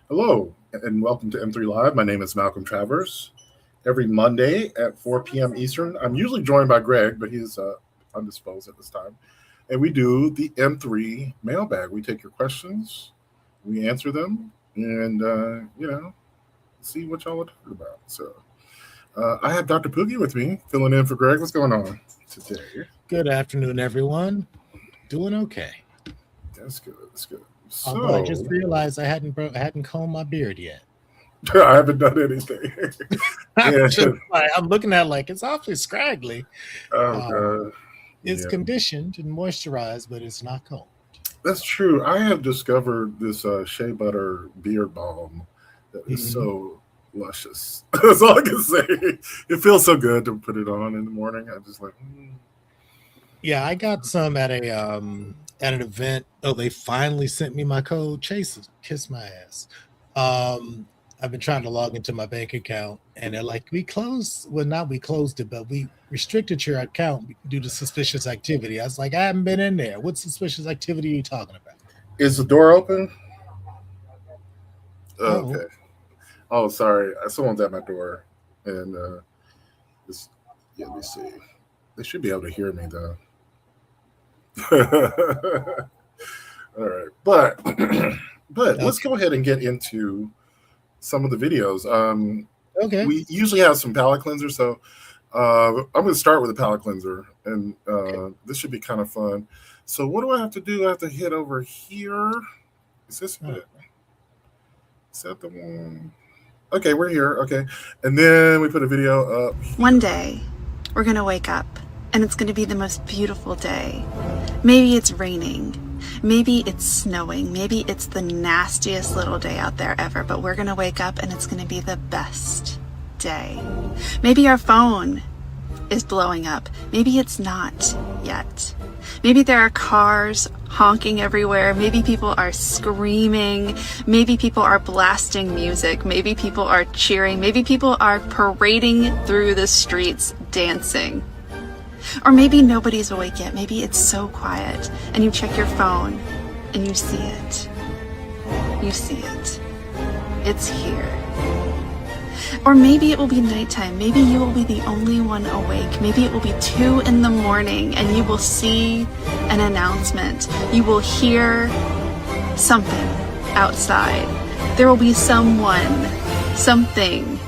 Hello, and welcome to M3 Live. My name is Malcolm Travers. Every Monday at 4 p.m. Eastern, I'm usually joined by Greg, but he's undisposed at this time. And we do the M3 Mailbag. We take your questions, we answer them, and, see what y'all are talking about. So I have Dr. Poogie with me, filling in for Greg. What's going on today? Good afternoon, everyone. Doing okay. That's good. That's good. Although I just So, realized I hadn't combed my beard yet. I haven't done anything. I'm Yeah. just like I'm looking at it like it's awfully scraggly. Oh, Um, God. it's Yeah. conditioned and moisturized, but it's not combed. That's true. I have discovered this shea butter beard balm that is hmm so luscious. That's all I can say. It feels so good to put it on in the morning. I'm just like, Yeah, I got some at an event. Oh, they finally sent me my code. Chase, kiss my ass. Um, I've been trying to log into my bank account, and they're like, "We closed. Well, not we closed it, but we restricted your account due to suspicious activity." I was like, "I haven't been in there. What suspicious activity are you talking about?" is the door open? Oh, Oh, okay. Oh, sorry. Someone's at my door, and it's, yeah. Let me see. They should be able to hear me though. All right, but but let's okay, go ahead and get into some of the videos. okay. We usually have some palate cleansers, so I'm going to start with a palate cleanser, and this should be kind of fun. So what do I have to do? I have to hit over here. Is this Oh, it? Is that the one? Okay, we're here. Okay, and then we put a video up One here. day, we're gonna wake up and it's gonna be the most beautiful day. Maybe it's raining. Maybe it's snowing. Maybe it's the nastiest little day out there ever, but we're gonna wake up and it's gonna be the best day. Maybe our phone is blowing up. Maybe it's not yet. Maybe there are cars honking everywhere. Maybe people are screaming. Maybe people are blasting music. Maybe people are cheering. Maybe people are parading through the streets dancing. Or maybe nobody's awake yet. Maybe it's so quiet and you check your phone and you see it. You see it. It's here. Or maybe it will be nighttime. Maybe you will be the only one awake. Maybe it will be 2 in the morning and you will see an announcement. You will hear something outside. There will be someone, something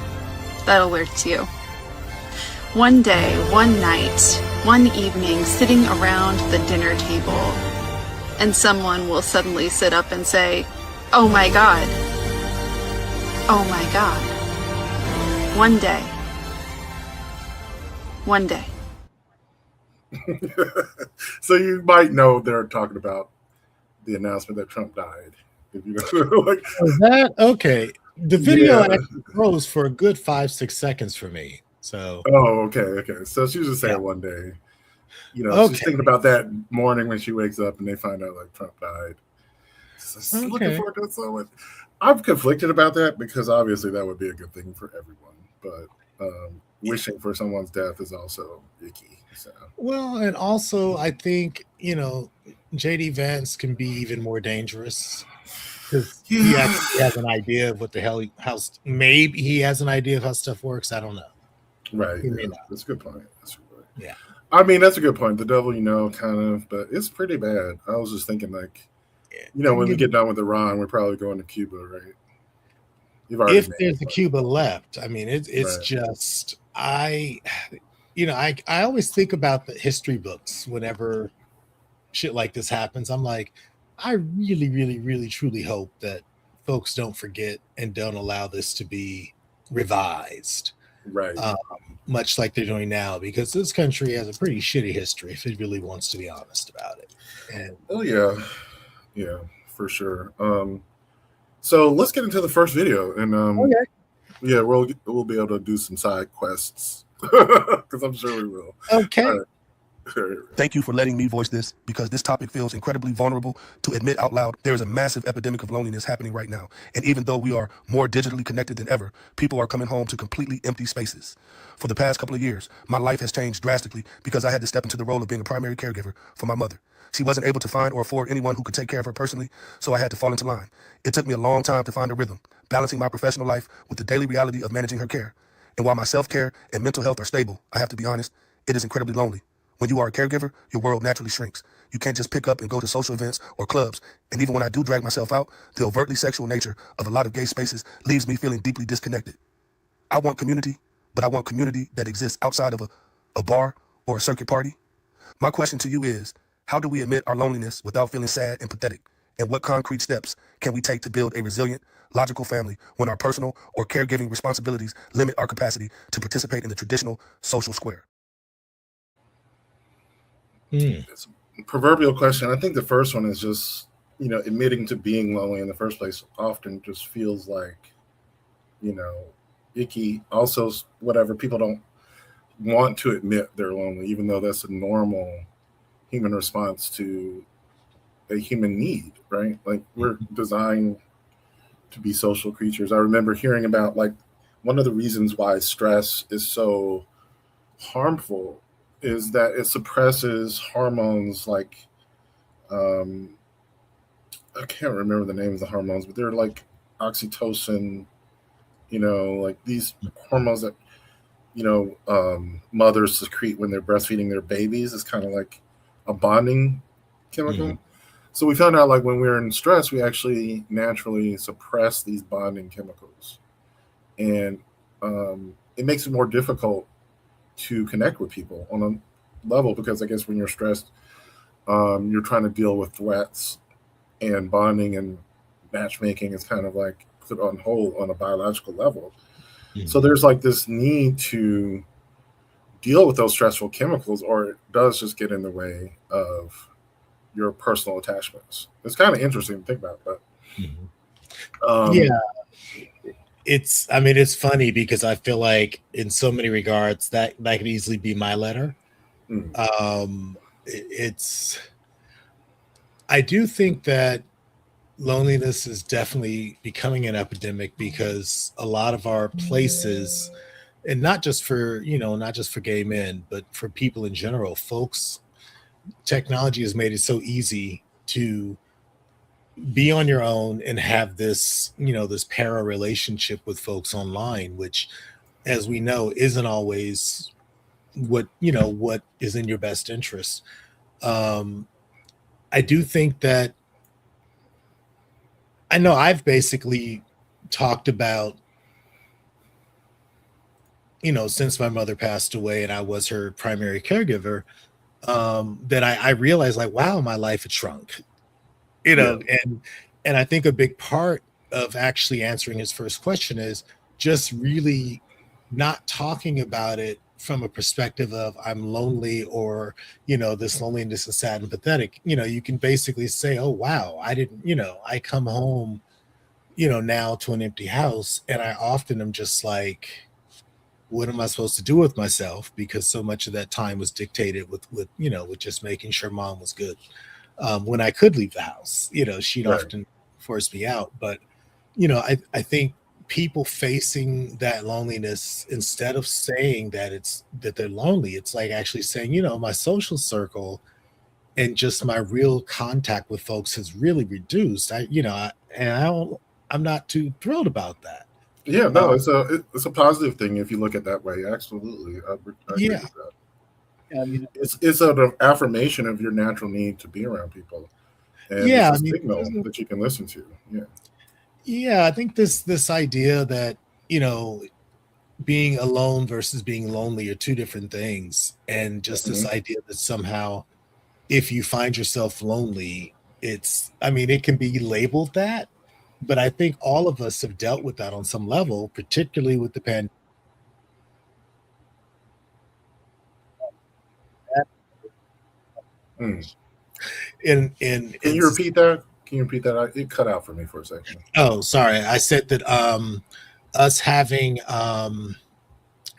that alerts you. One day, one night, one evening, sitting around the dinner table, and someone will suddenly sit up and say, "Oh my God. Oh my God." One day. One day. So you might know they're talking about the announcement that Trump died. If you know, like, was that okay? The video yeah. actually froze for a good 5-6 seconds for me. So Oh, okay, okay. So she was just yeah, saying one day, she's okay, thinking about that morning when she wakes up and they find out like Trump died. Just looking okay. forward to it so much. I'm conflicted about that because obviously that would be a good thing for everyone, but wishing for someone's death is also icky. So Well, and also I think JD Vance can be even more dangerous because he actually yeah, has an idea of what the hell maybe he has an idea of how stuff works. I don't know. right. He may Yeah, not. that's a good point. That's a good point. Yeah. I mean, that's a good point. The devil, kind of, but it's pretty bad. I was just thinking, like, Yeah. I can when we give get done with Iran, we're probably going to Cuba, right? You've already if made it, there's a Cuba left. I mean, it's right? just I always think about the history books whenever shit like this happens. I'm like, I really, really, really, truly hope that folks don't forget and don't allow this to be revised, Right. um, much like they're doing now, because this country has a pretty shitty history if it really wants to be honest about it. And Oh yeah, yeah, for sure. So let's get into the first video, and okay, yeah, we'll be able to do some side quests because I'm sure we will. All okay, right. Thank you for letting me voice this, because this topic feels incredibly vulnerable to admit out loud. There is a massive epidemic of loneliness happening right now. And even though we are more digitally connected than ever, people are coming home to completely empty spaces. For the past couple of years, my life has changed drastically because I had to step into the role of being a primary caregiver for my mother. She wasn't able to find or afford anyone who could take care of her personally, so I had to fall into line. It took me a long time to find a rhythm, balancing my professional life with the daily reality of managing her care. And while my self-care and mental health are stable, I have to be honest, it is incredibly lonely. When you are a caregiver, your world naturally shrinks. You can't just pick up and go to social events or clubs. And even when I do drag myself out, the overtly sexual nature of a lot of gay spaces leaves me feeling deeply disconnected. I want community, but I want community that exists outside of a bar or a circuit party. My question to you is, how do we admit our loneliness without feeling sad and pathetic? And what concrete steps can we take to build a resilient, logical family when our personal or caregiving responsibilities limit our capacity to participate in the traditional social square? It's a proverbial question. I think the first one is just, admitting to being lonely in the first place often just feels like, icky. Also, whatever, people don't want to admit they're lonely, even though that's a normal human response to a human need, right? Like, we're designed to be social creatures. I remember hearing about, like, one of the reasons why stress is so harmful is that it suppresses hormones like I can't remember the names of the hormones, but they're like oxytocin, like these hormones that mothers secrete when they're breastfeeding their babies. Is kind of like a bonding chemical. Mhm. So we found out, like, when we're in stress, we actually naturally suppress these bonding chemicals, and it makes it more difficult to connect with people on a level, because I guess when you're stressed, you're trying to deal with threats, and bonding and matchmaking is kind of like put on hold on a biological level. So Mhm. there's like this need to deal with those stressful chemicals, or it does just get in the way of your personal attachments. It's kind of interesting to think about, but Mhm. um, Yeah, it's funny because I feel like in so many regards that could easily be my letter. mm, It's I do think that loneliness is definitely becoming an epidemic because a lot of our places, and not just for gay men, but for people in general, folks, technology has made it so easy to be on your own and have this para relationship with folks online, which, as we know, isn't always what is in your best interest. um I do think that I know I've basically talked about, since my mother passed away and I was her primary caregiver, that I realized, like, wow, my life had shrunk, yeah, and I think a big part of actually answering his first question is just really not talking about it from a perspective of I'm lonely, or this loneliness is sad and pathetic. You can basically say, oh wow, I didn't, I come home, now to an empty house, and I often am just like, what am I supposed to do with myself? Because so much of that time was dictated with just making sure mom was good. When I could leave the house, she'd right, often force me out. But I think people facing that loneliness, instead of saying that they're lonely, it's like actually saying, my social circle and just my real contact with folks has really reduced. I'm not too thrilled about that. yeah. No, Um, it's a positive thing if you look at it that way. Absolutely, I agree yeah, with that. I mean, It's an affirmation of your natural need to be around people, and it's yeah, a I mean, signal that you can listen to. Yeah. yeah, I think this idea that being alone versus being lonely are two different things, and just this Mhm. idea that somehow if you find yourself lonely, I mean, it can be labeled that, but I think all of us have dealt with that on some level, particularly with the pandemic. Mm. Can In you repeat that? Can you repeat that? It cut out for me for a second. Oh, sorry, I said that us having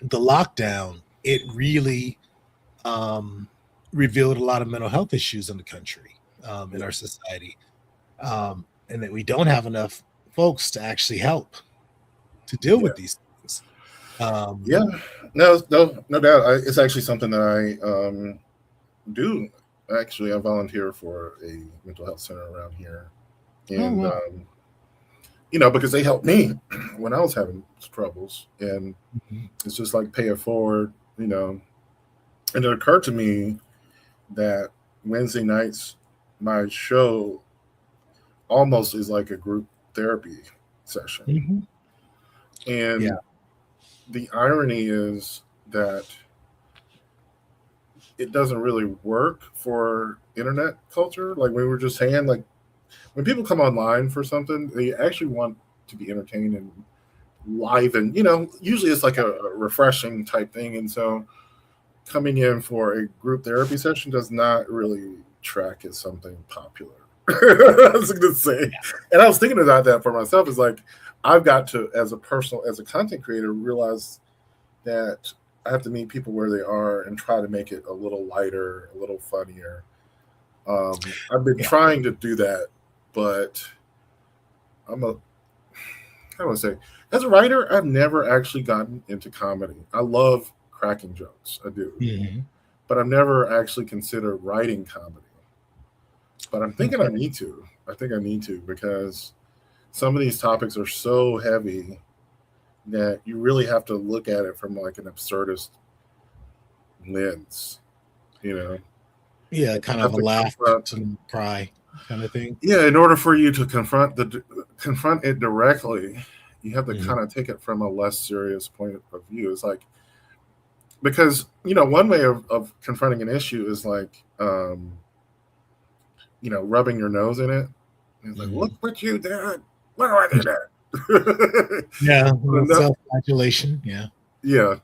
the lockdown, it really um revealed a lot of mental health issues in the country, in our society, and that we don't have enough folks to actually help to deal with these things. Yeah, no doubt. It's actually something that I do. Actually, I volunteer for a mental health center around here, and wow. Because they helped me when I was having troubles, and it's just like pay it forward, And it occurred to me that Wednesday nights, my show almost is like a group therapy session, and the irony is that it doesn't really work for internet culture. Like we were just saying, like when people come online for something, they actually want to be entertained and live, and usually it's like a refreshing type thing. And so coming in for a group therapy session does not really track as something popular. I was going to say, and I was thinking about that for myself. Is like I've got to, as a content creator, realize that I have to meet people where they are and try to make it a little lighter, a little funnier. I've been trying to do that, but how do I say? As a writer, I've never actually gotten into comedy. I love cracking jokes. I do. But I've never actually considered writing comedy. But I'm thinking I need to. I think I need to, because some of these topics are so heavy that you really have to look at it from like an absurdist lens, Yeah, kind of a laugh to cry kind of thing. Yeah, in order for you to confront it directly, you have to kind of take it from a less serious point of view. It's like, because one way of confronting an issue is like rubbing your nose in it. It's like, look what you did. Why do I do that? Yeah, self-flagellation. Yeah.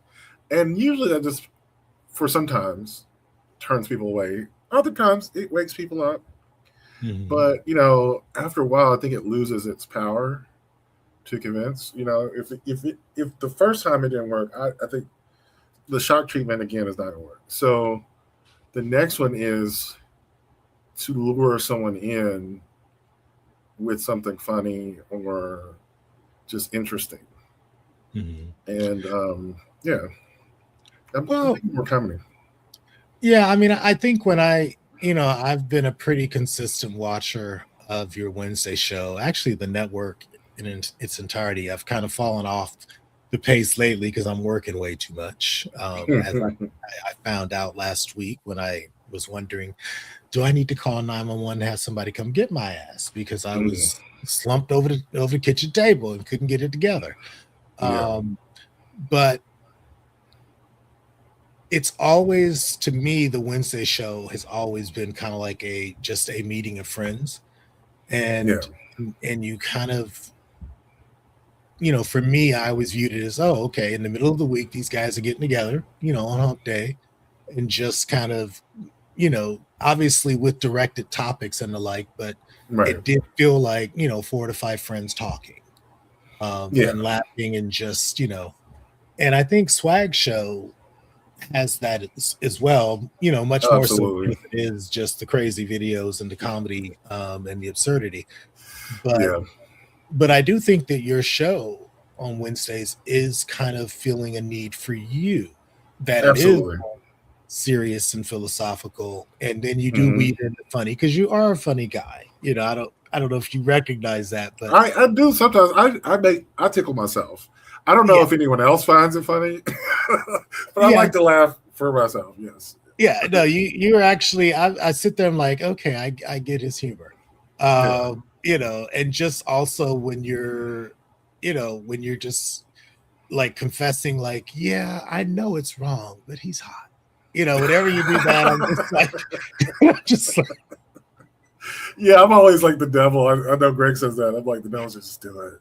And usually that just, for sometimes, turns people away. Other times it wakes people up. But, after a while, I think it loses its power to convince. If the first time it didn't work, I think the shock treatment again is not going to work. So the next one is to lure someone in with something funny or just interesting. And I'm thinking more comedy. Yeah, I mean, I think when I've been a pretty consistent watcher of your Wednesday show, actually the network in its entirety. I've kind of fallen off the pace lately because I'm working way too much. As I found out last week when I was wondering, do I need to call 911 to have somebody come get my ass? Because I was slumped over the kitchen table and couldn't get it together. But it's always, to me, the Wednesday show has always been kind of like just a meeting of friends. And you kind of, for me, I always viewed it as, okay, in the middle of the week, these guys are getting together, on hump day, and just kind of, obviously with directed topics and the like, but it did feel like, 4 to 5 friends talking and laughing and just, and I think Swag Show has that as well, much more so than it is just the crazy videos and the comedy and the absurdity. But I do think that your show on Wednesdays is kind of feeling a need for you, that it is serious and philosophical, and then you do weave in the funny, because you are a funny guy. I don't know if you recognize that, but I do sometimes. I tickle myself. I don't know if anyone else finds it funny, but I like to laugh for myself. Yes. Yeah. No, you're actually. I sit there and like, okay, I get his humor. And just also when you're just like confessing, like, yeah, I know it's wrong, but he's hot. Whenever you do that, I'm just like, yeah, I'm always like the devil. I know Greg says that. I'm like the devil, just do it.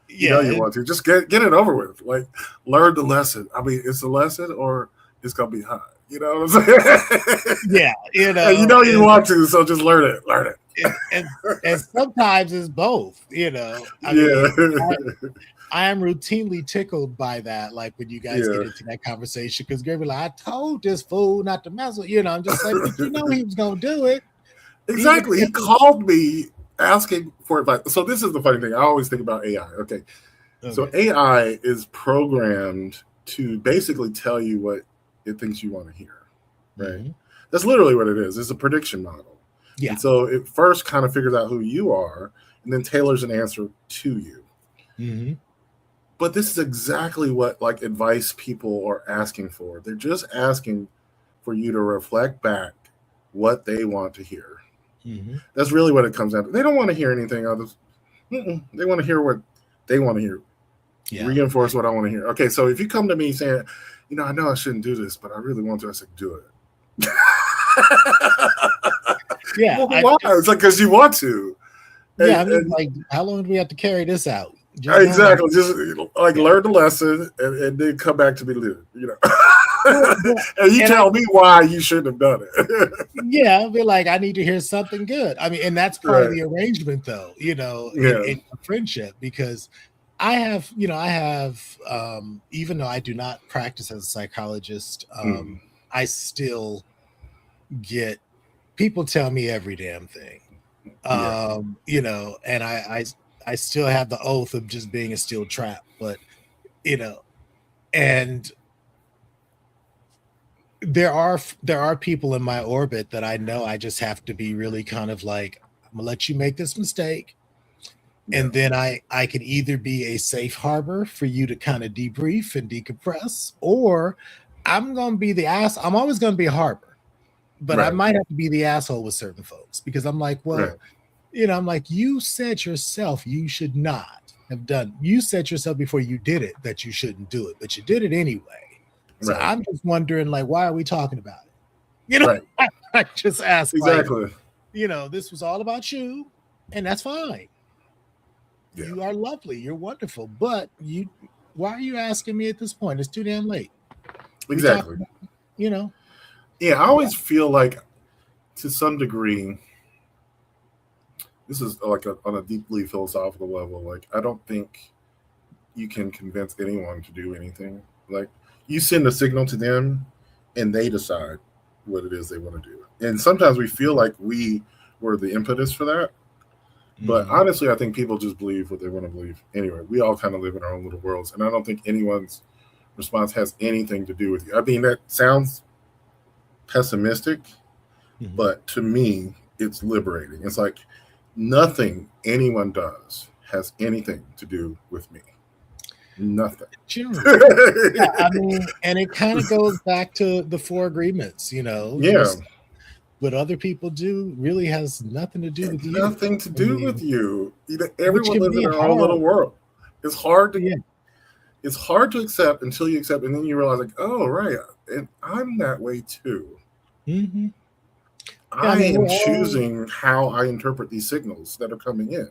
You want to just get it over with. Like, learn the lesson. I mean, it's a lesson or it's gonna be hot. You know what I'm saying? Yeah, And you want to, so just learn it. And sometimes it's both. I mean, I am routinely tickled by that. Like when you guys get into that conversation, because Gary be like, I told this fool not to mess with. I'm just like, but he was gonna do it. Exactly. He called me asking for advice. So this is the funny thing. I always think about AI. Okay. So AI is programmed to basically tell you what it thinks you want to hear. Right. Mm-hmm. That's literally what it is. It's a prediction model. Yeah. And so it first kind of figures out who you are and then tailors an answer to you. Mm-hmm. But this is exactly what like advice people are asking for. They're just asking for you to reflect back what they want to hear. Mm-hmm. That's really what it comes down to. They don't want to hear anything others. They want to hear what they want to hear. Yeah. Reinforce what I want to hear. Okay, so if you come to me saying, I know I shouldn't do this, but I really want to, I said, do it. Yeah. Well, why? It's like because you want to. Yeah, like, how long do we have to carry this out? Exactly. Just like learn the lesson and then come back to me later, and you tell me why you shouldn't have done it. Yeah, I'll be like, I need to hear something good. I mean, and that's part of the arrangement, though, in a friendship, because I have, even though I do not practice as a psychologist, I still get people tell me every damn thing, and I still have the oath of just being a steel trap, but, and there are people in my orbit that I know I just have to be really kind of like, I'm gonna let you make this mistake. And then I can either be a safe harbor for you to kind of debrief and decompress, or I'm going to be the ass. I'm always going to be a harbor, but I might have to be the asshole with certain folks because I'm like, well, I'm like, you said yourself you should not have done. You said yourself before you did it that you shouldn't do it, but you did it anyway. So I'm just wondering, like, why are we talking about it? I just asked, exactly. Like, this was all about you, and that's fine. Yeah. You are lovely. You're wonderful. But why are you asking me at this point? It's too damn late. Exactly. Yeah, I always feel like to some degree, this is like on a deeply philosophical level. Like, I don't think you can convince anyone to do anything. Like, you send a signal to them and they decide what it is they want to do. And sometimes we feel like we were the impetus for that. But honestly, I think people just believe what they want to believe. Anyway, we all kind of live in our own little worlds. And I don't think anyone's response has anything to do with you. I mean, that sounds pessimistic, but to me, it's liberating. It's like nothing anyone does has anything to do with me. Nothing. Yeah, I mean, and it kind of goes back to the 4 agreements, Yeah. What other people do really has nothing to do with you. Nothing to do with you. Everyone lives in their own little world. It's hard to accept until you accept, and then you realize, like, oh, right, and I'm that way too. Mm-hmm. I am choosing how I interpret these signals that are coming in.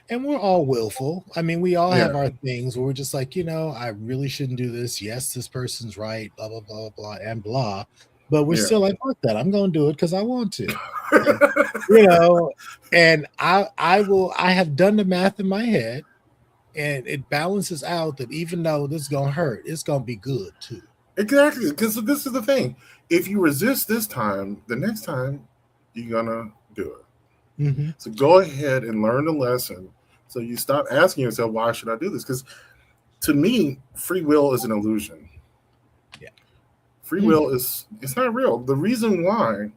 And we're all willful. I mean, we all have our things where we're just like, I really shouldn't do this. Yes, this person's right. Blah blah blah blah and blah. But we're still like, fuck that. I'm going to do it because I want to, and I have done the math in my head and it balances out that even though this is going to hurt, it's going to be good too. Exactly. Because this is the thing. If you resist this time, the next time you're going to do it. Mm-hmm. So go ahead and learn the lesson. So you stop asking yourself, why should I do this? Because to me, free will is an illusion. Free will it's not real. The reason why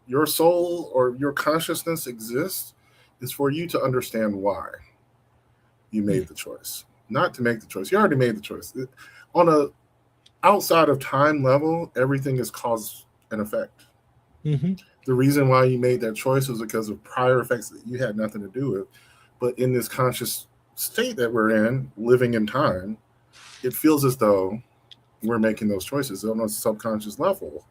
your soul or your consciousness exists is for you to understand why you made the choice. Not to make the choice. You already made the choice. On a outside of time level, everything is cause and effect. Mm-hmm. The reason why you made that choice was because of prior effects that you had nothing to do with. But in this conscious state that we're in, living in time, it feels as though we're making those choices on a subconscious level.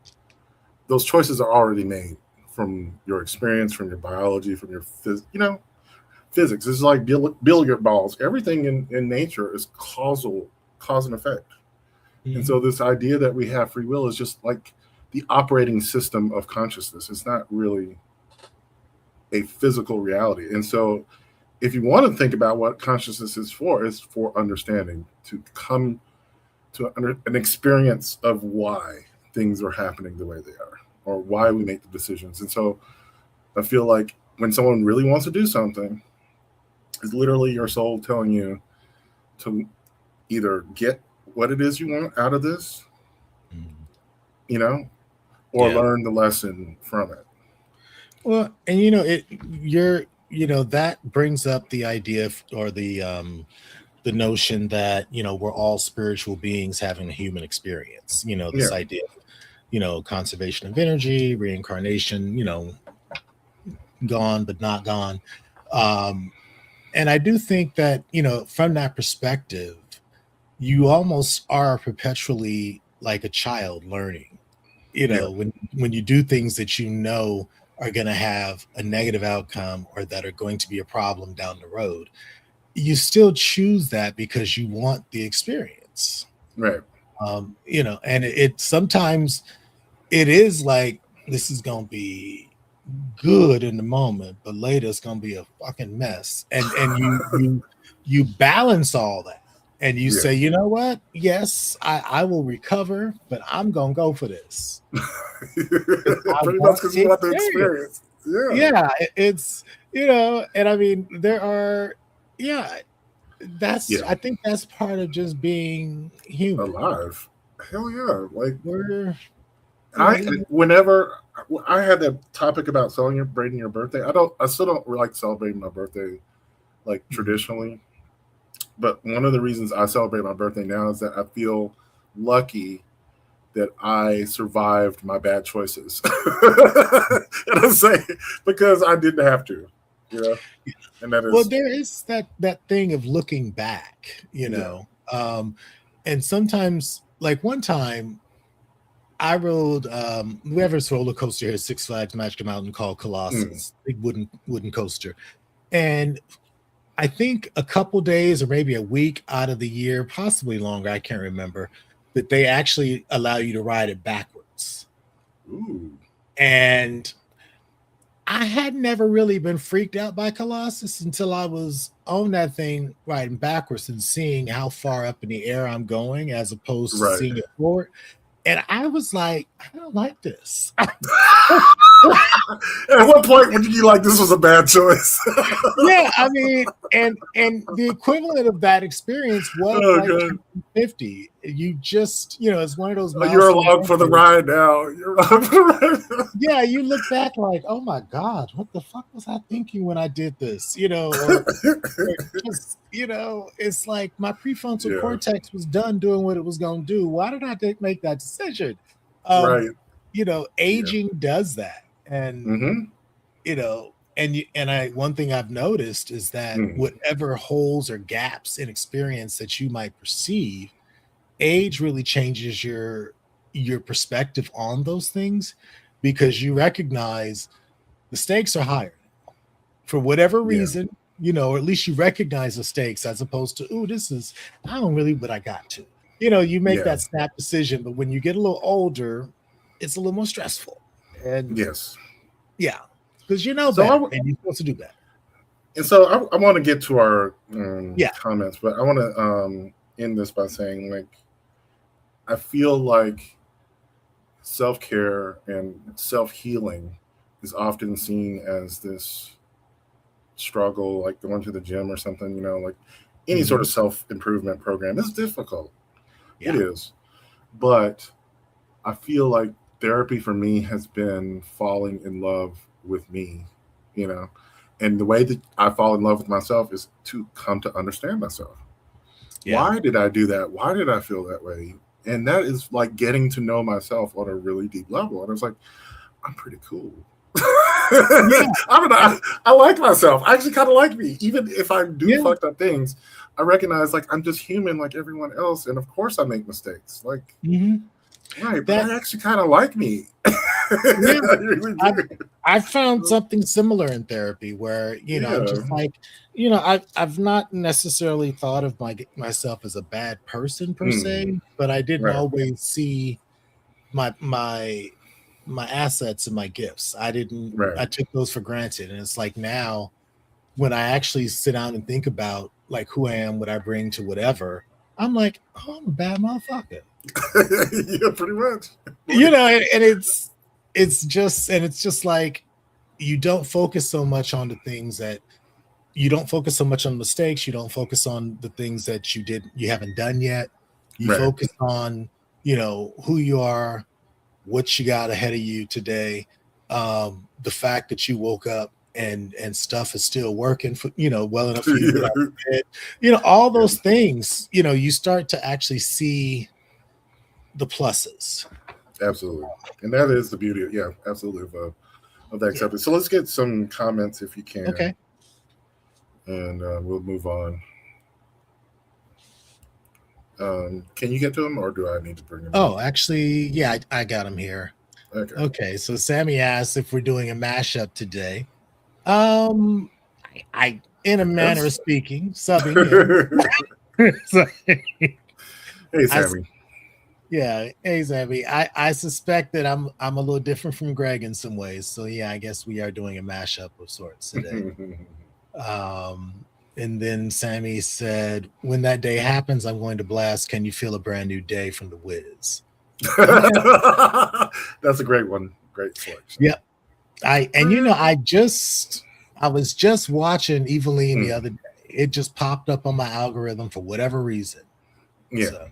Those choices are already made from your experience, from your biology, from your physics. It's like billiard balls. Everything in nature is cause and effect. And so this idea that we have free will is just like the operating system of consciousness. It's not really a physical reality. And so if you want to think about what consciousness is for, it's for understanding, to come to an experience of why things are happening the way they are, or why we make the decisions. And so I feel like when someone really wants to do something, it's literally your soul telling you to either get what it is you want out of this, you know, or learn the lesson from it. Well, and that brings up the idea or the notion that, we're all spiritual beings having a human experience, this idea of, conservation of energy, reincarnation, gone, but not gone. And I do think that, from that perspective, you almost are perpetually like a child learning, when you do things that are going to have a negative outcome or that are going to be a problem down the road, you still choose that because you want the experience. Right. And it sometimes it is like, this is going to be good in the moment, but later it's going to be a fucking mess. And you balance all that. And you say, you know what? Yes, I will recover, but I'm going to go for this. Pretty much because you want the experience. Yeah, it's, and I mean, there are, I think that's part of just being human. Alive. Hell yeah. Like, whenever I had that topic about celebrating your birthday, I still don't like celebrating my birthday like traditionally. But one of the reasons I celebrate my birthday now is that I feel lucky that I survived my bad choices. And I say because I didn't have to, And that is, well, there is that thing of looking back, and sometimes, like one time, I rode whoever's roller coaster here, Six Flags Magic Mountain, called Colossus, big wooden coaster, and I think a couple days or maybe a week out of the year, possibly longer, I can't remember, that they actually allow you to ride it backwards. Ooh. And I had never really been freaked out by Colossus until I was on that thing riding backwards and seeing how far up in the air I'm going as opposed to seeing it forward. And I was like, I don't like this. At what point would you like this was a bad choice? Yeah, I mean, and the equivalent of that experience was 50. You just, it's one of those. You're along for the ride now. You're along for the ride. Yeah, you look back like, oh my God, what the fuck was I thinking when I did this? It's like my prefrontal cortex was done doing what it was going to do. Why did I make that decision? Right. Aging does that. And, one thing I've noticed is that whatever holes or gaps in experience that you might perceive, age really changes your perspective on those things, because you recognize the stakes are higher for whatever reason, or at least you recognize the stakes as opposed to, I don't really, but I got to, you make that snap decision. But when you get a little older, it's a little more stressful. And because better, and you're supposed to do better. And so I want to get to our comments, but I want to end this by saying, like, I feel like self-care and self-healing is often seen as this struggle, like going to the gym or something, like any sort of self-improvement program is difficult. It is. But I feel like therapy for me has been falling in love with me, and the way that I fall in love with myself is to come to understand myself. Why did I do that? Why did I feel that way? And that is like getting to know myself on a really deep level. And it's like, I'm pretty cool. I like myself. I actually kind of like me. Even if I do fucked up things, I recognize like I'm just human like everyone else. And of course I make mistakes. Like, right. But I actually kind of like me. Yeah, I really do. I found something similar in therapy where, I'm Yeah. just like, I've not necessarily thought of myself as a bad person per se, but I didn't Right. always see my assets and my gifts. Right. I took those for granted. And it's like now when I actually sit down and think about like who I am, what I bring to whatever, I'm like, oh, I'm a bad motherfucker. Yeah, pretty much. And it's just like you don't focus so much on the things that you don't focus so much on mistakes, you don't focus on the things that you haven't done yet. You Right. focus on, who you are, what you got ahead of you today, the fact that you woke up and stuff is still working for well enough for you to get out of bed. All those things, you start to actually see the pluses. Absolutely. And that is the beauty absolutely of that acceptance. So let's get some comments if you can. Okay. And we'll move on. Can you get to them, or do I need to bring them? Oh, actually, yeah, I got them here. Okay. So Sammy asked if we're doing a mashup today. I in a manner of speaking, subbing. Hey, Sammy. Hey, Sammy. I suspect that I'm a little different from Greg in some ways. So yeah, I guess we are doing a mashup of sorts today. And then Sammy said, when that day happens, I'm going to blast Can You Feel a Brand New Day from The Wiz. That's a great one. Great selection. Yep. I was just watching Eveline the other day. It just popped up on my algorithm for whatever reason. Yeah. So,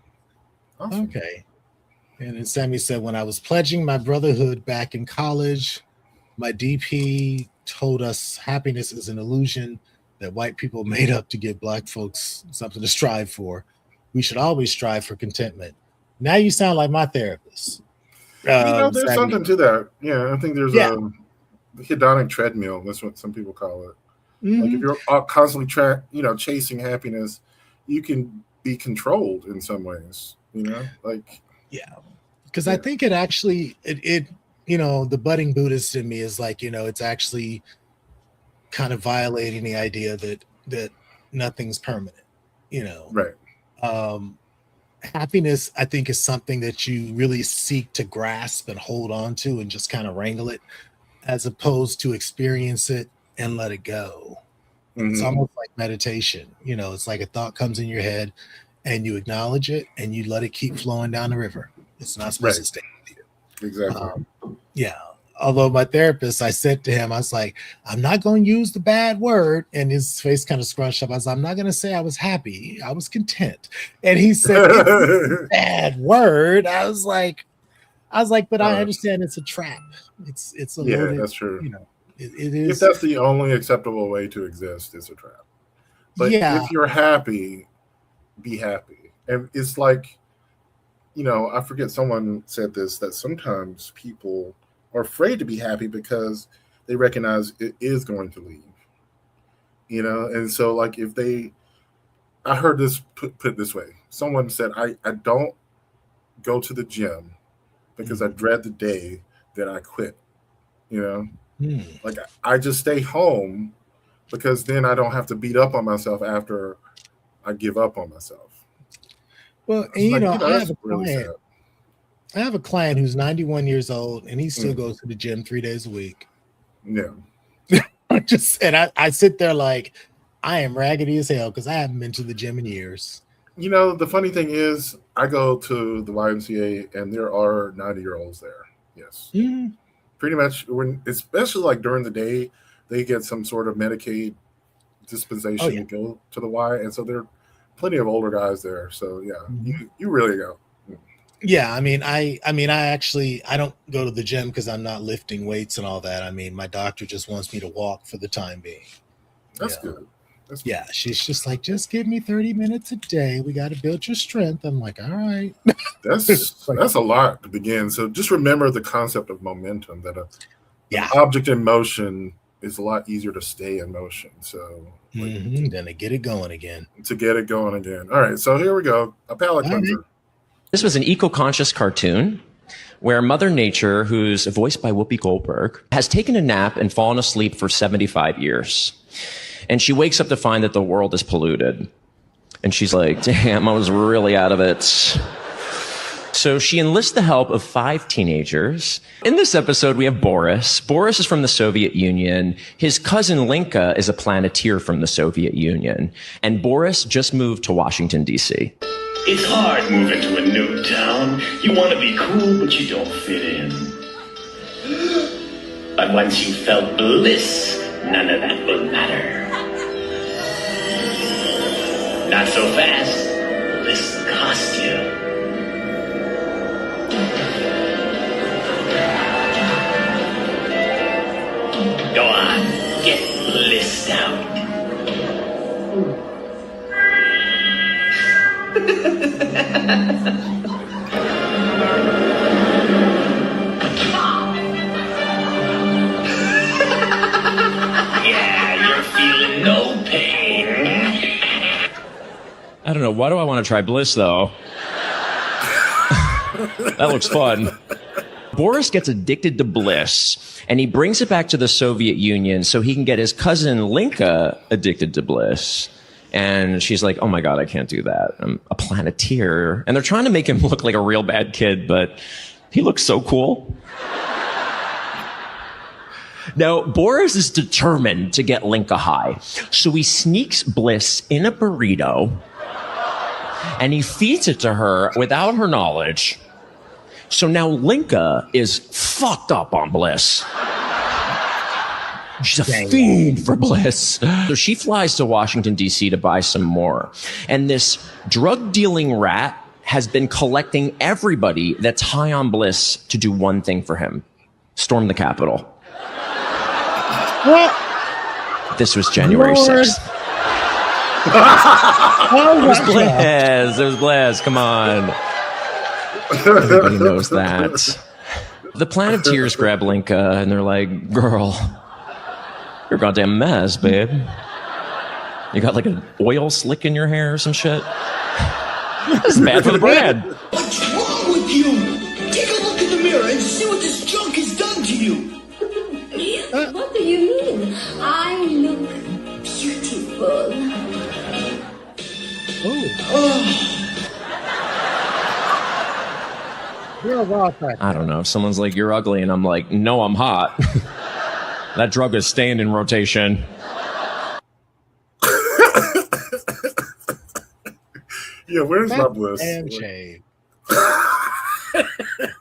awesome. Okay. And then Sammy said, when I was pledging my brotherhood back in college, my DP told us happiness is an illusion that white people made up to give black folks something to strive for. We should always strive for contentment. Now you sound like my therapist. There's Sammy. something to that. Yeah, I think there's a hedonic treadmill. That's what some people call it. Mm-hmm. Like if you're constantly chasing happiness, you can be controlled in some ways. Because I think it actually the budding Buddhist in me is like, it's actually kind of violating the idea that nothing's permanent, Right. Happiness, I think, is something that you really seek to grasp and hold on to and just kind of wrangle it, as opposed to experience it and let it go. Mm-hmm. It's almost like meditation. It's like a thought comes in your head and you acknowledge it and you let it keep flowing down the river. It's not supposed to stay with you. Exactly. Although my therapist, I said to him, I was like, I'm not going to use the bad word. And his face kind of scrunched up. I was like, I'm not going to say I was happy. I was content. And he said, it's a bad word. I was like, but I understand it's a trap. It's a loaded, that's true. It is. If that's the only acceptable way to exist, it's a trap. But if you're happy, be happy. And it's like, I forget, someone said this, that sometimes people are afraid to be happy because they recognize it is going to leave. And so like I heard this put this way. Someone said, I don't go to the gym because I dread the day that I quit. Like I just stay home because then I don't have to beat up on myself after I give up on myself. Well, and I have a client who's 91 years old and he still goes to the gym 3 days a week. Yeah. I sit there like I am raggedy as hell because I haven't been to the gym in years. The funny thing is I go to the YMCA and there are 90-year-olds there. Yes. Mm-hmm. Pretty much especially like during the day, they get some sort of Medicaid dispensation to go to the Y. And so there are plenty of older guys there. So you really go. Yeah, I don't go to the gym because I'm not lifting weights and all that. I mean, my doctor just wants me to walk for the time being. That's good. Yeah, she's just like, just give me 30 minutes a day. We got to build your strength. I'm like, all right. That's a lot to begin. So just remember the concept of momentum, that an object in motion is a lot easier to stay in motion. So then to get it going again. All right, so here we go. A palate cleanser. This was an eco-conscious cartoon where Mother Nature, who's voiced by Whoopi Goldberg, has taken a nap and fallen asleep for 75 years. And she wakes up to find that the world is polluted. And she's like, damn, I was really out of it. So she enlists the help of 5 teenagers. In this episode, we have Boris. Boris is from the Soviet Union. His cousin Linka is a planeteer from the Soviet Union. And Boris just moved to Washington, D.C. It's hard moving to a new town. You want to be cool, but you don't fit in. But once you felt bliss, none of that will matter. Not so fast. Bliss cost you. Go on, get blissed out. Yeah, you're feeling no pain. I don't know. Why do I want to try Bliss, though? That looks fun. Boris gets addicted to Bliss, and he brings it back to the Soviet Union so he can get his cousin Linka addicted to Bliss. And she's like, oh my God, I can't do that. I'm a planeteer. And they're trying to make him look like a real bad kid, but he looks so cool. Now, Boris is determined to get Linka high. So he sneaks Bliss in a burrito, and he feeds it to her without her knowledge. So now Linka is fucked up on Bliss. She's a fiend for Bliss. So she flies to Washington, D.C. to buy some more. And this drug-dealing rat has been collecting everybody that's high on Bliss to do one thing for him. Storm the Capitol. What? This was January Lord. 6th. Oh, It was Bliss. It was Bliss. Come on. Everybody knows that. The Planeteers grab Linka and they're like, girl, you're a goddamn mess, babe. You got like an oil slick in your hair or some shit. This is bad for the brand. What's wrong with you? Take a look in the mirror and see what this junk has done to you. What do you mean? I look beautiful. Oh. You're off that. I don't know. If someone's like, you're ugly, and I'm like, no, I'm hot. That drug is staying in rotation. Yeah, where's my Bliss? Damn shame.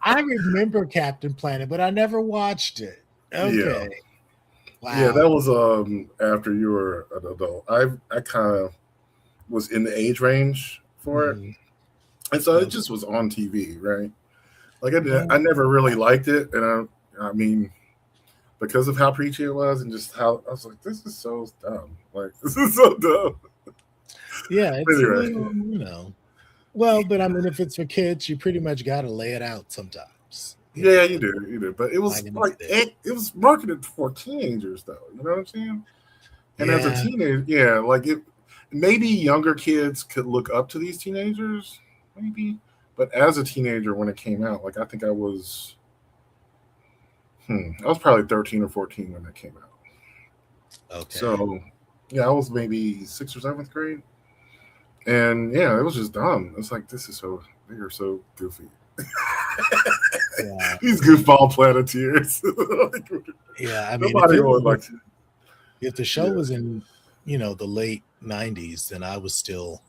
I remember Captain Planet, but I never watched it. Okay. Yeah. Wow. Yeah, that was after you were an adult. I kind of was in the age range for it, and so it just was on TV, right? Like I never really liked it, and I mean, because of how preachy it was, and just how I was like, this is so dumb. Like this is so dumb. Yeah, it's Anyway. you know. Well, but I mean, if it's for kids, you pretty much got to lay it out sometimes. Yeah, you do. But it was Like it was marketed for teenagers, though. You know what I'm saying? And as a Yeah. teenager, yeah, like it. Maybe younger kids could look up to these teenagers, maybe. But as a teenager, when it came out, like I think I was probably 13 or 14 when that came out. Okay. So, yeah, I was maybe 6th or 7th grade. And yeah, it was just dumb. It's like, they are so goofy. Yeah. These goofball planeteers. Yeah, I mean, Nobody would like to. if the show was in, the late 90s, then I was still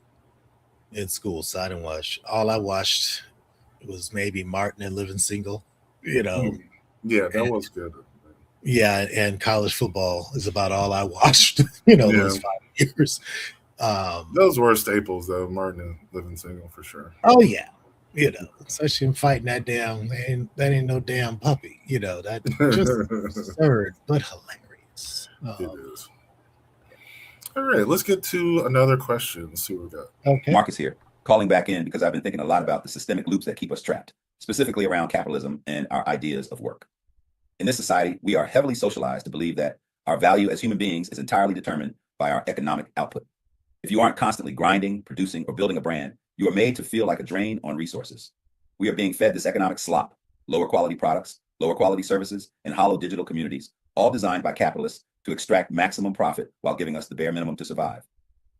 in school, so I didn't watch. All I watched was maybe Martin and Living Single, Yeah, that was good. Yeah, and college football is about all I watched, those 5 years. Those were staples, though, Martin and Living Single, for sure. Oh, yeah. Especially in fighting that that ain't no damn puppy, that just absurd, but hilarious. It is. All right, let's get to another question. See what we got. Okay. Marcus here, calling back in because I've been thinking a lot about the systemic loops that keep us trapped, specifically around capitalism and our ideas of work. In this society, we are heavily socialized to believe that our value as human beings is entirely determined by our economic output. If you aren't constantly grinding, producing, or building a brand, you are made to feel like a drain on resources. We are being fed this economic slop, lower quality products, lower quality services, and hollow digital communities, all designed by capitalists to extract maximum profit while giving us the bare minimum to survive.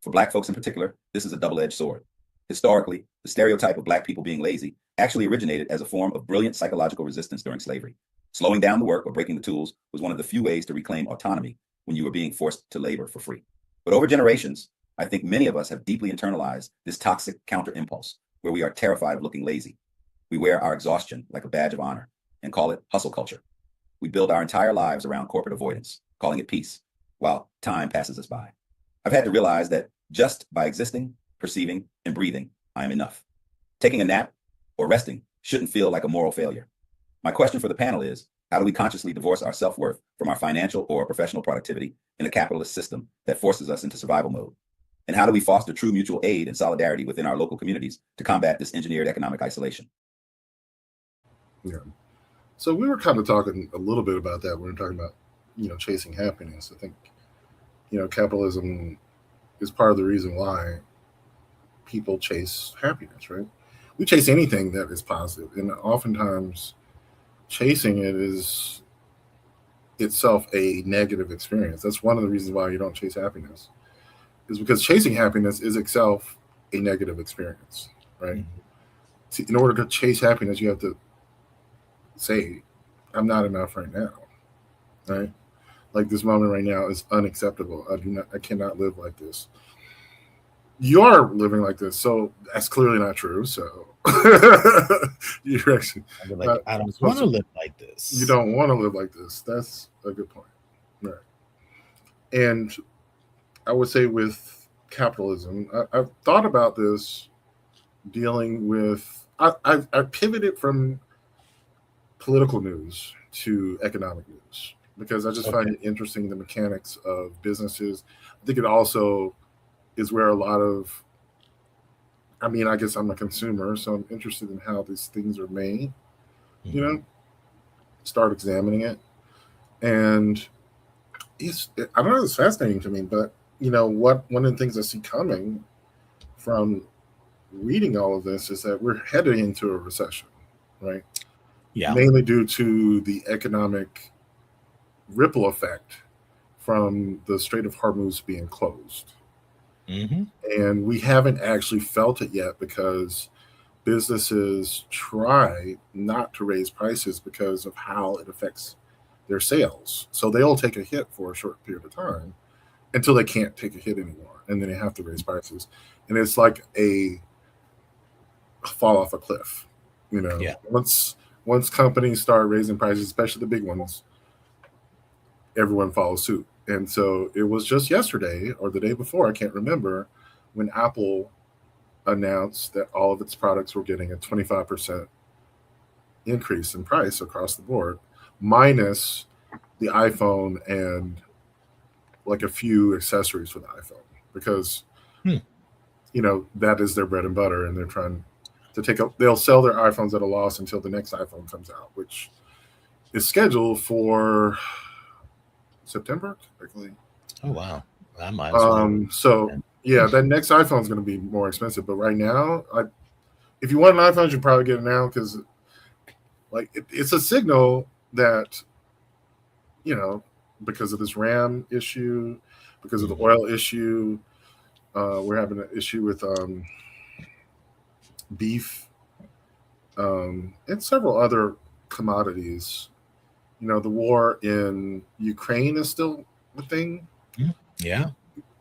For Black folks in particular, this is a double-edged sword. Historically, the stereotype of Black people being lazy actually originated as a form of brilliant psychological resistance during slavery. Slowing down the work or breaking the tools was one of the few ways to reclaim autonomy when you were being forced to labor for free. But over generations, I think many of us have deeply internalized this toxic counter impulse where we are terrified of looking lazy. We wear our exhaustion like a badge of honor and call it hustle culture. We build our entire lives around corporate avoidance, calling it peace, while time passes us by. I've had to realize that just by existing, perceiving, and breathing, I am enough. Taking a nap or resting shouldn't feel like a moral failure. My question for the panel is, how do we consciously divorce our self-worth from our financial or professional productivity in a capitalist system that forces us into survival mode? And how do we foster true mutual aid and solidarity within our local communities to combat this engineered economic isolation? Yeah. So we were kind of talking a little bit about that when we were talking about, chasing happiness. I think, capitalism is part of the reason why people chase happiness, right? We chase anything that is positive, and oftentimes chasing it is itself a negative experience. That's one of the reasons why you don't chase happiness, is because chasing happiness is itself a negative experience, right? Mm-hmm. See, in order to chase happiness, you have to say, I'm not enough right now, right? Like this moment right now is unacceptable. I cannot live like this. You are living like this, so that's clearly not true. So you're actually I don't want to live like this. You don't want to live like this. That's a good point, right? And I would say with capitalism, I've thought about this dealing with. I pivoted from political news to economic news because I just find it interesting, the mechanics of businesses. I think it also is where a lot of, I guess I'm a consumer, so I'm interested in how these things are made, start examining it. And I don't know, it's fascinating to me, but one of the things I see coming from reading all of this is that we're heading into a recession, right? Yeah. Mainly due to the economic ripple effect from the Strait of Hormuz being closed. Mm-hmm. And we haven't actually felt it yet because businesses try not to raise prices because of how it affects their sales. So they'll take a hit for a short period of time until they can't take a hit anymore. And then they have to raise prices. And it's like a fall off a cliff. Yeah. Once companies start raising prices, especially the big ones, everyone follows suit. And so it was just yesterday or the day before, I can't remember, when Apple announced that all of its products were getting a 25% increase in price across the board, minus the iPhone and like a few accessories for the iPhone, because that is their bread and butter, and they're trying to they'll sell their iPhones at a loss until the next iPhone comes out, which is scheduled for September, typically. Oh wow! I might as well. So yeah, that next iPhone is going to be more expensive. But right now, if you want an iPhone, you should probably get it now because, it's a signal that, because of this RAM issue, because of the oil issue, we're having an issue with beef, and several other commodities. The war in Ukraine is still a thing. Yeah.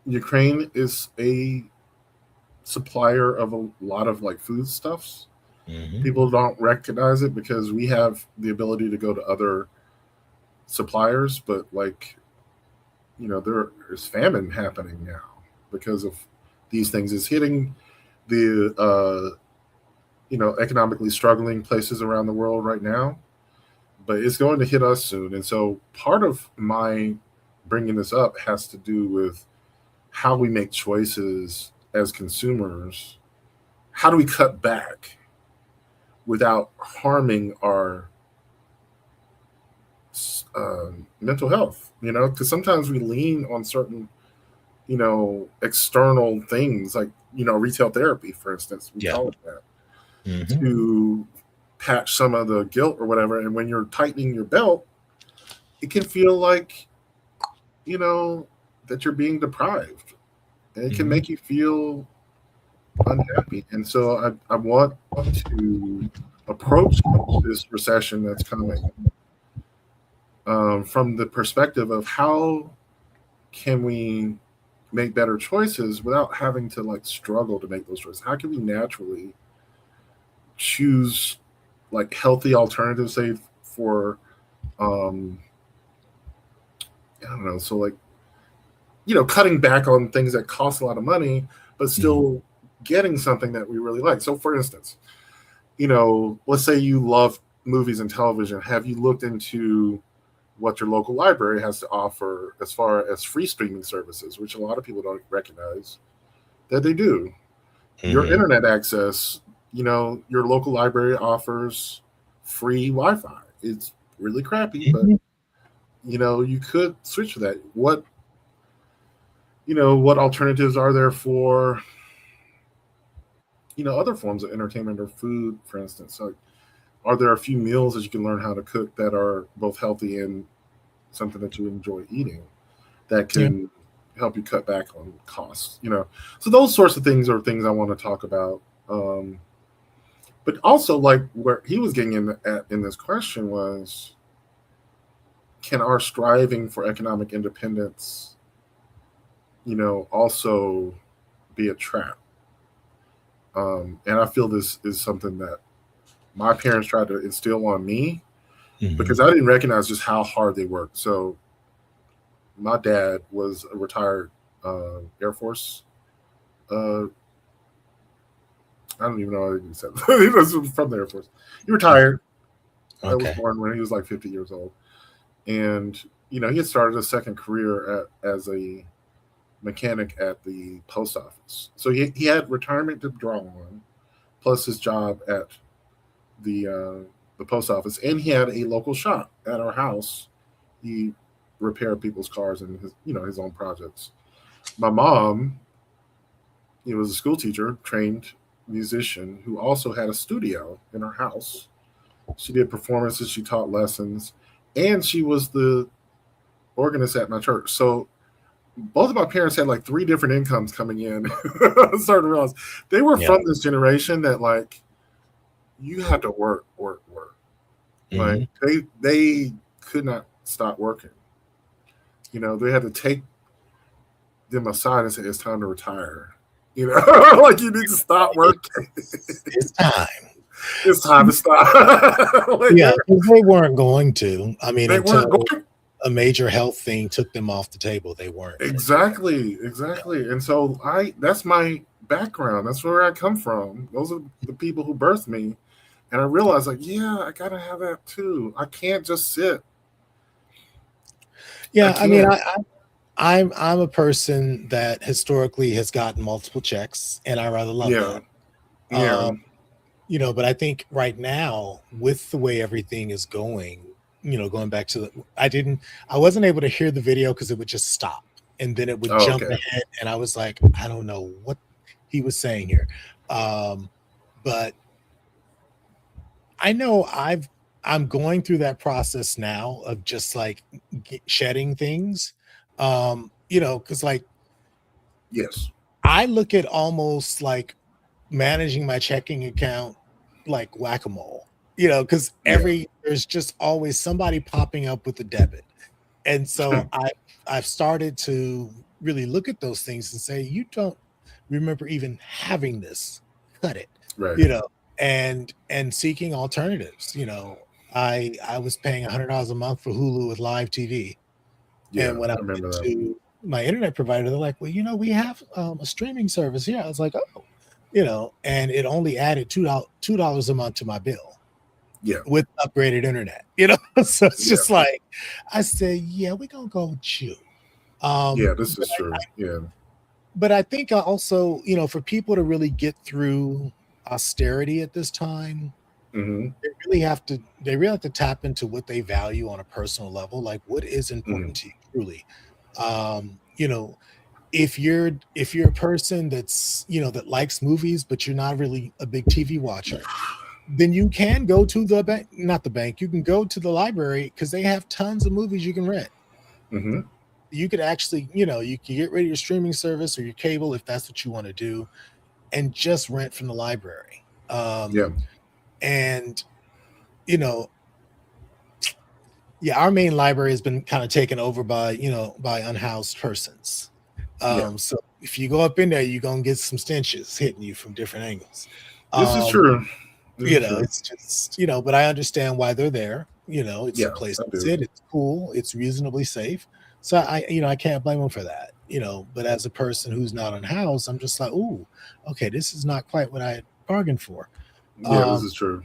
Ukraine is a supplier of a lot of foodstuffs. Mm-hmm. People don't recognize it because we have the ability to go to other suppliers, but there's famine happening now because of these things. It's hitting the economically struggling places around the world right now, but it's going to hit us soon. And so part of my bringing this up has to do with how we make choices as consumers. How do we cut back without harming our mental health? Because sometimes we lean on certain, external things like, retail therapy, for instance, we call it that, to patch some of the guilt or whatever. And when you're tightening your belt, it can feel like, that you're being deprived. And it can make you feel unhappy. And so I want to approach this recession that's coming from the perspective of how can we make better choices without having to like struggle to make those choices. How can we naturally choose like healthy alternatives, say for I don't know, so like cutting back on things that cost a lot of money but still getting something that we really like. So for instance, let's say you love movies and television. Have you looked into what your local library has to offer as far as free streaming services, which a lot of people don't recognize that they do? Your internet access, your local library offers free Wi-Fi. It's really crappy, but you could switch to that. What alternatives are there for other forms of entertainment or food, for instance? So are there a few meals that you can learn how to cook that are both healthy and something that you enjoy eating that can help you cut back on costs? So those sorts of things are things I want to talk about. But also, like where he was getting in this question was, can our striving for economic independence, also be a trap? And I feel this is something that my parents tried to instill on me because I didn't recognize just how hard they worked. So my dad was a retired Air Force. I don't even know what he said. He was from the Air Force. He retired. I was born when he was like 50 years old. And, he had started a second career as a mechanic at the post office. So he had retirement to draw on, plus his job at the post office. And he had a local shop at our house. He repaired people's cars and his own projects. My mom, was a school teacher, trained musician who also had a studio in her house. She did performances, she taught lessons, and she was the organist at my church. So both of my parents had like 3 different incomes coming in. I started to realize they were from this generation that like you had to work. Like they could not stop working. They had to take them aside and say, it's time to retire. Like you need to stop working. It's time. It's time to stop. Like, they weren't going to. I mean, they weren't going to. A major health thing took them off the table. They weren't. Exactly. And so that's my background. That's where I come from. Those are the people who birthed me. And I realized like, I gotta have that too. I can't just sit. Yeah, I mean, I'm a person that historically has gotten multiple checks, and I rather love that. But I think right now, with the way everything is going, going back to I wasn't able to hear the video because it would just stop and then it would jump ahead, and I was like, I don't know what he was saying here. But I know I'm going through that process now of just like shedding things, because like, yes, I look at almost like managing my checking account like whack-a-mole, because there's just always somebody popping up with a debit. And so I've started to really look at those things and say, you don't remember even having this, cut it, right. And seeking alternatives. I was paying $100 a month for Hulu with live TV. And when I went to my internet provider, they're like, well, we have a streaming service here. I was like, oh, and it only added $2 a month to my bill. Yeah. With upgraded internet, so it's just like, I said, we're going to go with you. This is true. But I think also, for people to really get through austerity at this time, they really have to tap into what they value on a personal level. Like, what is important to you truly? If you're a person that's that likes movies, but you're not really a big TV watcher, then you can go to the bank, not the bank. You can go to the library because they have tons of movies you can rent. Mm-hmm. You could actually, you can get rid of your streaming service or your cable if that's what you want to do, and just rent from the library. Yeah. And our main library has been kind of taken over by unhoused persons. So if you go up in there, you're gonna get some stenches hitting you from different angles. This is true. It's just but I understand why they're there. It's a place to sit. It's cool. It's reasonably safe. So I can't blame them for that. But as a person who's not unhoused, I'm just like, ooh, okay, this is not quite what I had bargained for. Yeah, this is true.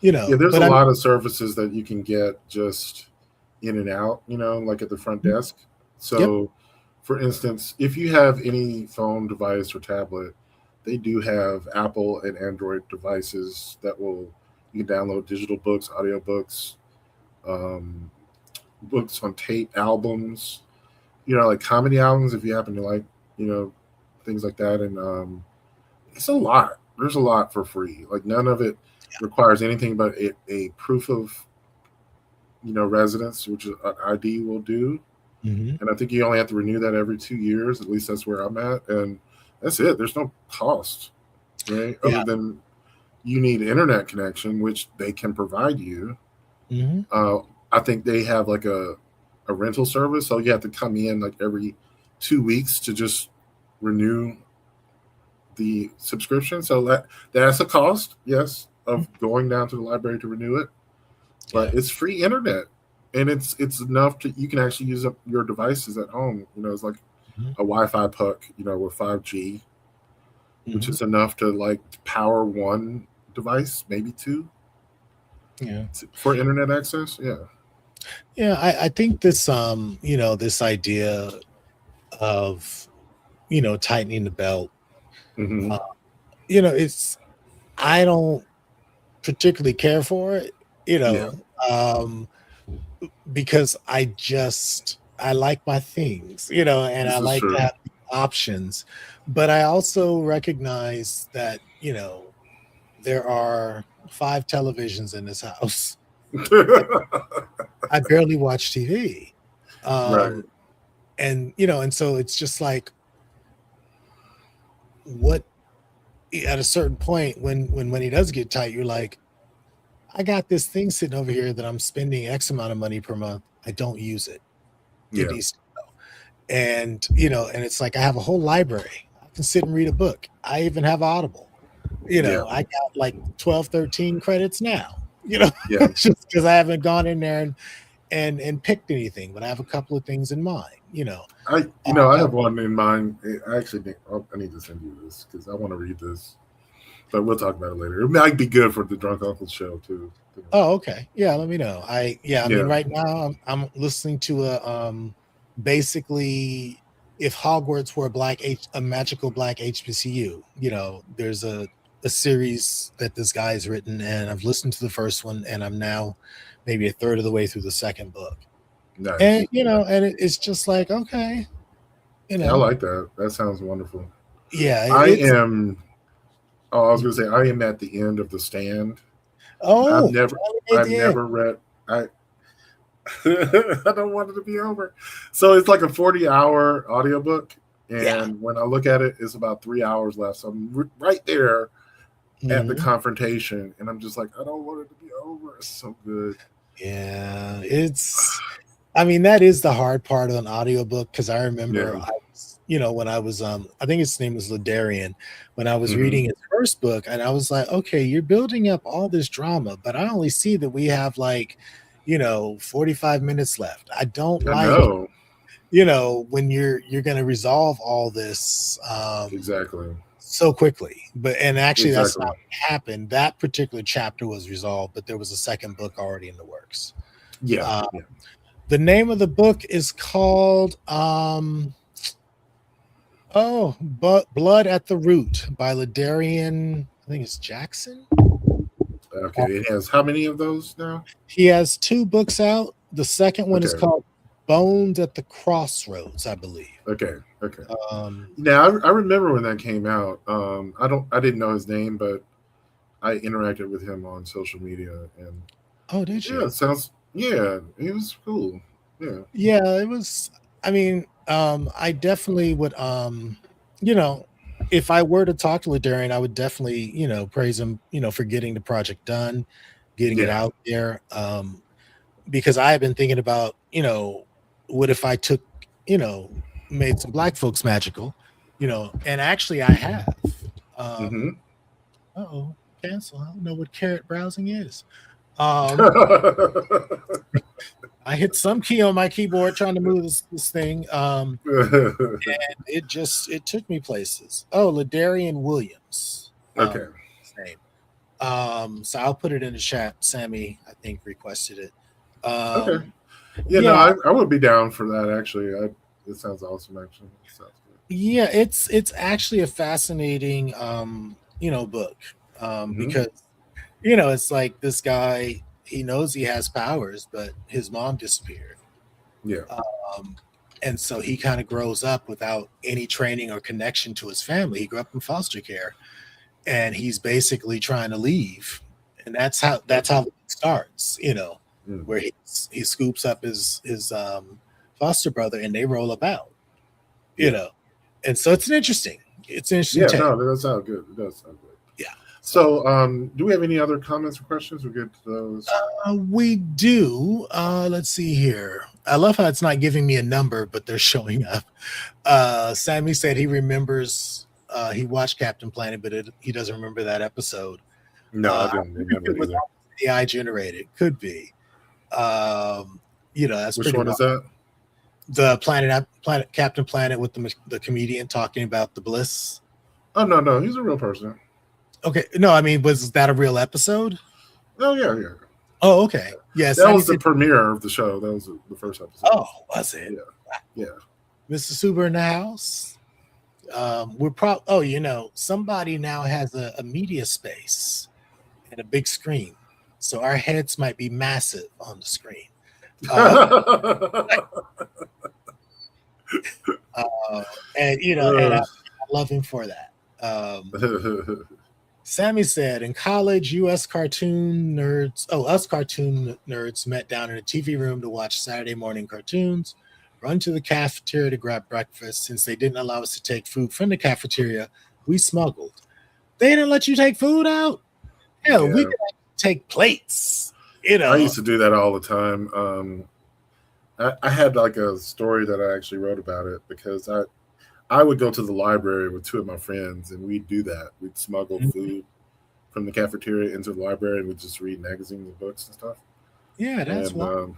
There's a lot of services that you can get just in and out, like at the front desk. So, for instance, if you have any phone device or tablet, they do have Apple and Android devices that you can download digital books, audiobooks, books on tape, albums, like comedy albums if you happen to like, things like that. And it's a lot. There's a lot for free. Like none of it requires anything but a proof of residence, which an ID will do. And I think you only have to renew that every 2 years. At least that's where I'm at, and that's it. There's no cost, right? Other than you need internet connection, which they can provide you. I think they have like a rental service, so you have to come in like every 2 weeks to just renew the subscription. So that's a cost, yes, of going down to the library to renew it, but it's free internet, and it's enough to you can actually use up your devices at home. It's like a Wi-Fi puck, with 5G, which is enough to like power one device, maybe two, for internet access. I think this this idea of tightening the belt, it's I don't particularly care for it, because I like my things, and I like to have options, but I also recognize that there are 5 televisions in this house. I barely watch TV, Right. and so it's just like, what at a certain point when money does get tight, you're like, I got this thing sitting over here that I'm spending X amount of money per month. I don't use it. It needs to go. And and it's like I have a whole library. I can sit and read a book. I even have Audible. I got like 12, 13 credits now. Just because I haven't gone in there and picked anything, but I have a couple of things in mind. I have one in mind. I actually think I need to send you this because I want to read this, but we'll talk about it later. It might be good for the Drunk Uncle show too. Oh, okay. Yeah, let me know. I mean, right now I'm listening to a basically, if Hogwarts were a magical black HBCU, there's a series that this guy has written, and I've listened to the first one, and I'm now maybe a third of the way through the second book. Nice. And and it's just like, okay, I like that. That sounds wonderful. Yeah, I am. Oh, I was going to say I am at the end of The Stand. Oh, I've never read. I don't want it to be over. So it's like a 40-hour audiobook, and when I look at it, it's about 3 hours left. So I'm right there at the confrontation, and I'm just like, I don't want it to be over. It's so good. Yeah, I mean, that is the hard part of an audiobook, because I remember when I was I think his name was Ladarian, when I was reading his first book, and I was like, okay, you're building up all this drama, but I only see that we have like 45 minutes left. I don't like when you're going to resolve all this exactly so quickly. But actually that's not what happened. That particular chapter was resolved, but there was a second book already in the works. The name of the book is called Blood at the Root by Ladarian, I think it's Jackson. Okay, it has how many of those now? He has 2 books out. The second one is called Bones at the Crossroads, I believe. Okay. Now I remember when that came out. I didn't know his name, but I interacted with him on social media, and Oh, did you? yeah, it sounds. Yeah, he was cool. Yeah. Yeah, it was. I mean, I definitely would. You know, if I were to talk to Ladarian, I would definitely, praise him, for getting the project done, getting it Yeah. out there. Because I have been thinking about, what if I took, made some black folks magical, and actually I have. Hmm. Uh-oh, cancel. I don't know what carrot browsing is. Um, I hit some key on my keyboard trying to move this thing. And it took me places. Oh, Ladarian Williams. Okay. His name. So I'll put it in the chat. Sammy, I think, requested it. Okay. Yeah, no, I would be down for that. Actually, it sounds awesome. Actually, it sounds good. Yeah, it's actually a fascinating, book, because it's like this guy. He knows he has powers, but his mom disappeared. Yeah. And so he kind of grows up without any training or connection to his family. He grew up in foster care, and he's basically trying to leave. And that's how it starts, where he scoops up his foster brother, and they roll about, And so it's interesting. It's interesting. Yeah, no, that does sound good. It does sound good. Yeah. So, do we have any other comments or questions? We'll get to those. We do. Let's see here. I love how it's not giving me a number, but they're showing up. Sammy said he remembers he watched Captain Planet, but he doesn't remember that episode. No, I didn't remember it was either. AI generated. Could be. That's Which one is that? The Planet Captain Planet with the comedian talking about the bliss. Oh no, he's a real person. Okay, no, I mean, was that a real episode? Oh yeah. Oh, okay. Yes, that was the premiere of the show. That was the first episode. Oh, was it? Yeah. Mr. Suber in the house. Somebody now has a media space and a big screen, so our heads might be massive on the screen. And I love him for that. Sammy said, in college, us cartoon nerds met down in a TV room to watch Saturday morning cartoons, run to the cafeteria to grab breakfast. Since they didn't allow us to take food from the cafeteria, we smuggled. They didn't let you take food out? Hell, we could take plates. I used to do that all the time. I had like a story that I actually wrote about it because I would go to the library with two of my friends, and we'd do that. We'd smuggle food from the cafeteria into the library, and we'd just read magazines and books and stuff. Yeah, that's one.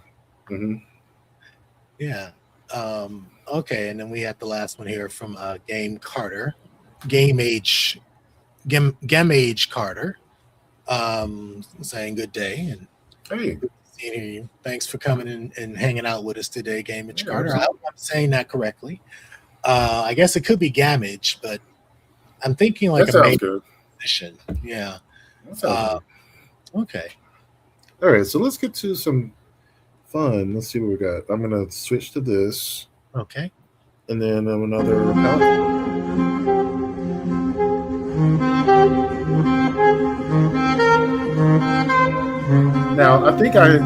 Yeah. Okay, and then we had the last one here from Game Age Carter, saying good day and hey. Good to see you. Thanks for coming and hanging out with us today, Game Age Carter. I hope I'm saying that correctly. I guess it could be Gamage, but I'm thinking like that a sounds good. position. Yeah. That sounds good. Okay. All right, so let's get to some fun. Let's see what we got. I'm gonna switch to this. Okay. And then another account. Now, I think I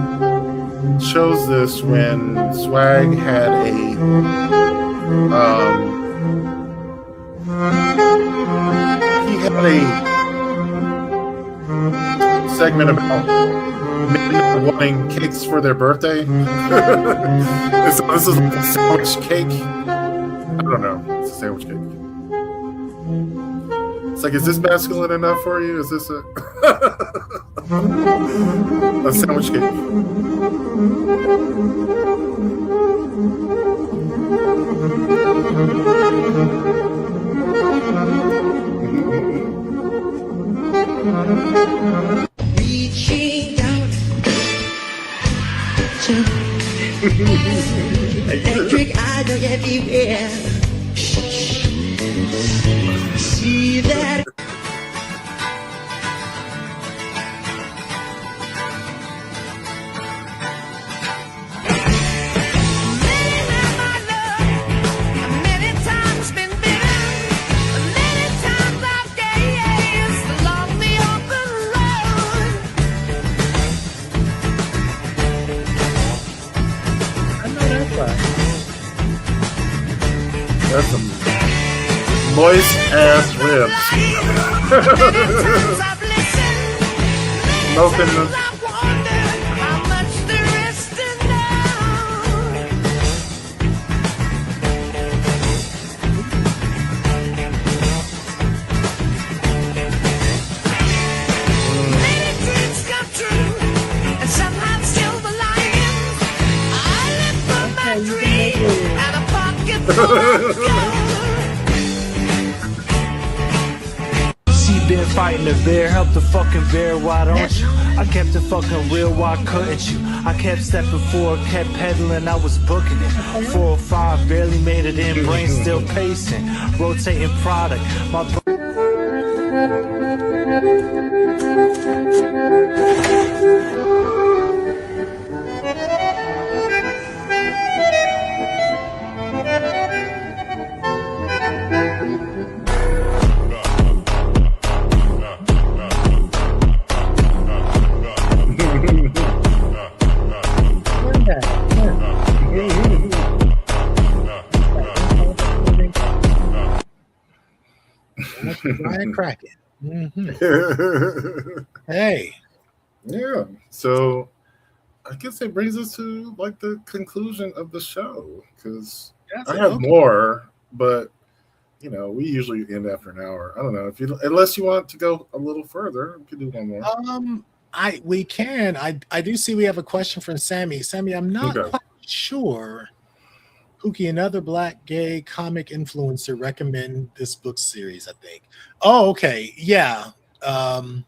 chose this when Swag had a segment about men wanting cakes for their birthday. So this is like a sandwich cake. I don't know. It's a sandwich cake. It's like, is this masculine enough for you? Is this a sandwich cake? Reaching out to electric eyes are everywhere. See that? That's some moist ass ribs. Nothing. She been fighting the bear, help the fucking bear, why don't you? I kept it fucking real, why couldn't you? I kept stepping forward, kept pedaling, I was booking it. 4 or 5, barely made it in, brain still pacing, rotating product. My Brian Kraken. Hey. Yeah. So I guess it brings us to like the conclusion of the show because I have more, but you know, we usually end after an hour. I don't know if you, unless you want to go a little further, we can do one more. We can. I do see we have a question from Sammy. Sammy, I'm not quite sure. Pookie, another Black gay comic influencer, recommend this book series, I think. Oh, okay. Yeah. I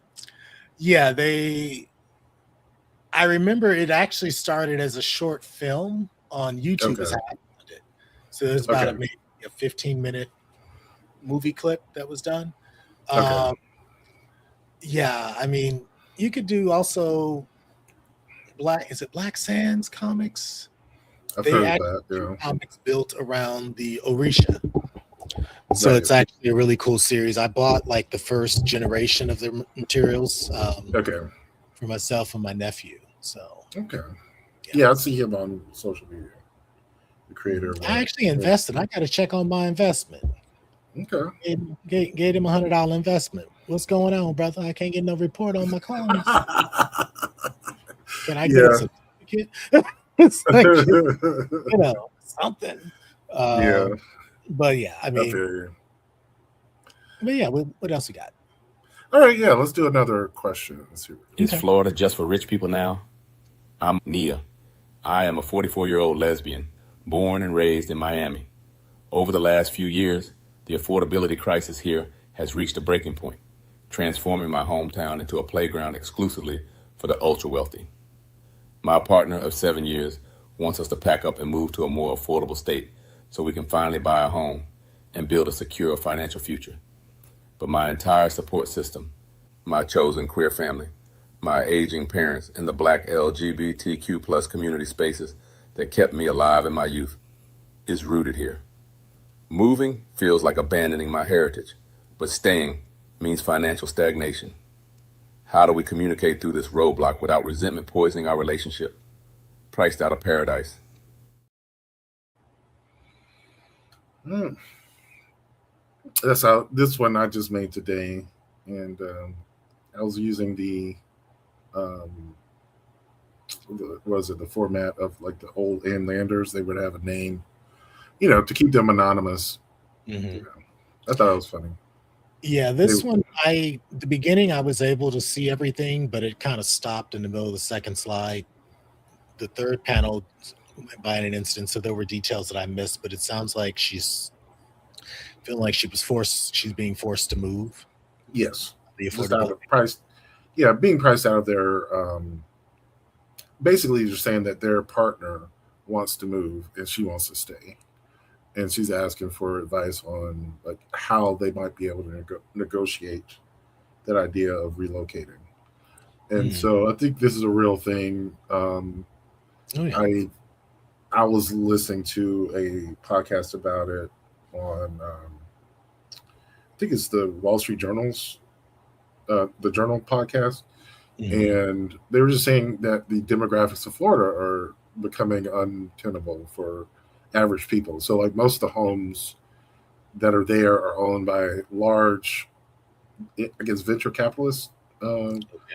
remember it actually started as a short film on YouTube. As I found it. So there's about maybe a 15-minute movie clip that was done. Yeah, I mean, you could do also Black Sands comics? I've heard of that, yeah. Comics built around the Orisha. So it's actually a really cool series. I bought like the first generation of the materials for myself and my nephew. So yeah, I see him on social media. The creator. I actually invested. I got to check on my investment. Okay. Gave him $100 investment. What's going on, brother? I can't get no report on my coins. Can I get a certificate? It's like, you know, something. But yeah, I mean, but yeah, what else we got? All right, yeah, let's do another question. Is Florida just for rich people now? I'm Nia. I am a 44-year-old lesbian, born and raised in Miami. Over the last few years, the affordability crisis here has reached a breaking point, transforming my hometown into a playground exclusively for the ultra-wealthy. My partner of 7 years wants us to pack up and move to a more affordable state so we can finally buy a home and build a secure financial future. But my entire support system, my chosen queer family, my aging parents, and the Black LGBTQ plus community spaces that kept me alive in my youth is rooted here. Moving feels like abandoning my heritage, but staying means financial stagnation. How do we communicate through this roadblock without resentment poisoning our relationship? Priced out of paradise. That's how this one I just made today, and I was using the format of like the old Inlanders. They would have a name, you know, to keep them anonymous. You know, I thought it was funny. Yeah, this one, the beginning I was able to see everything, but it kind of stopped in the middle of the second slide. The third panel went by in an instant, so there were details that I missed, but it sounds like she's feeling like she's being forced to move. Yes. The affordability price. Yeah, being priced out of their basically just saying that their partner wants to move and she wants to stay. And she's asking for advice on like how they might be able to negotiate that idea of relocating. And so I think this is a real thing. I was listening to a podcast about it on I think it's the Wall Street Journal's the Journal podcast. And they were just saying that the demographics of Florida are becoming untenable for average people. So like most of the homes that are there are owned by large, I guess, venture capitalist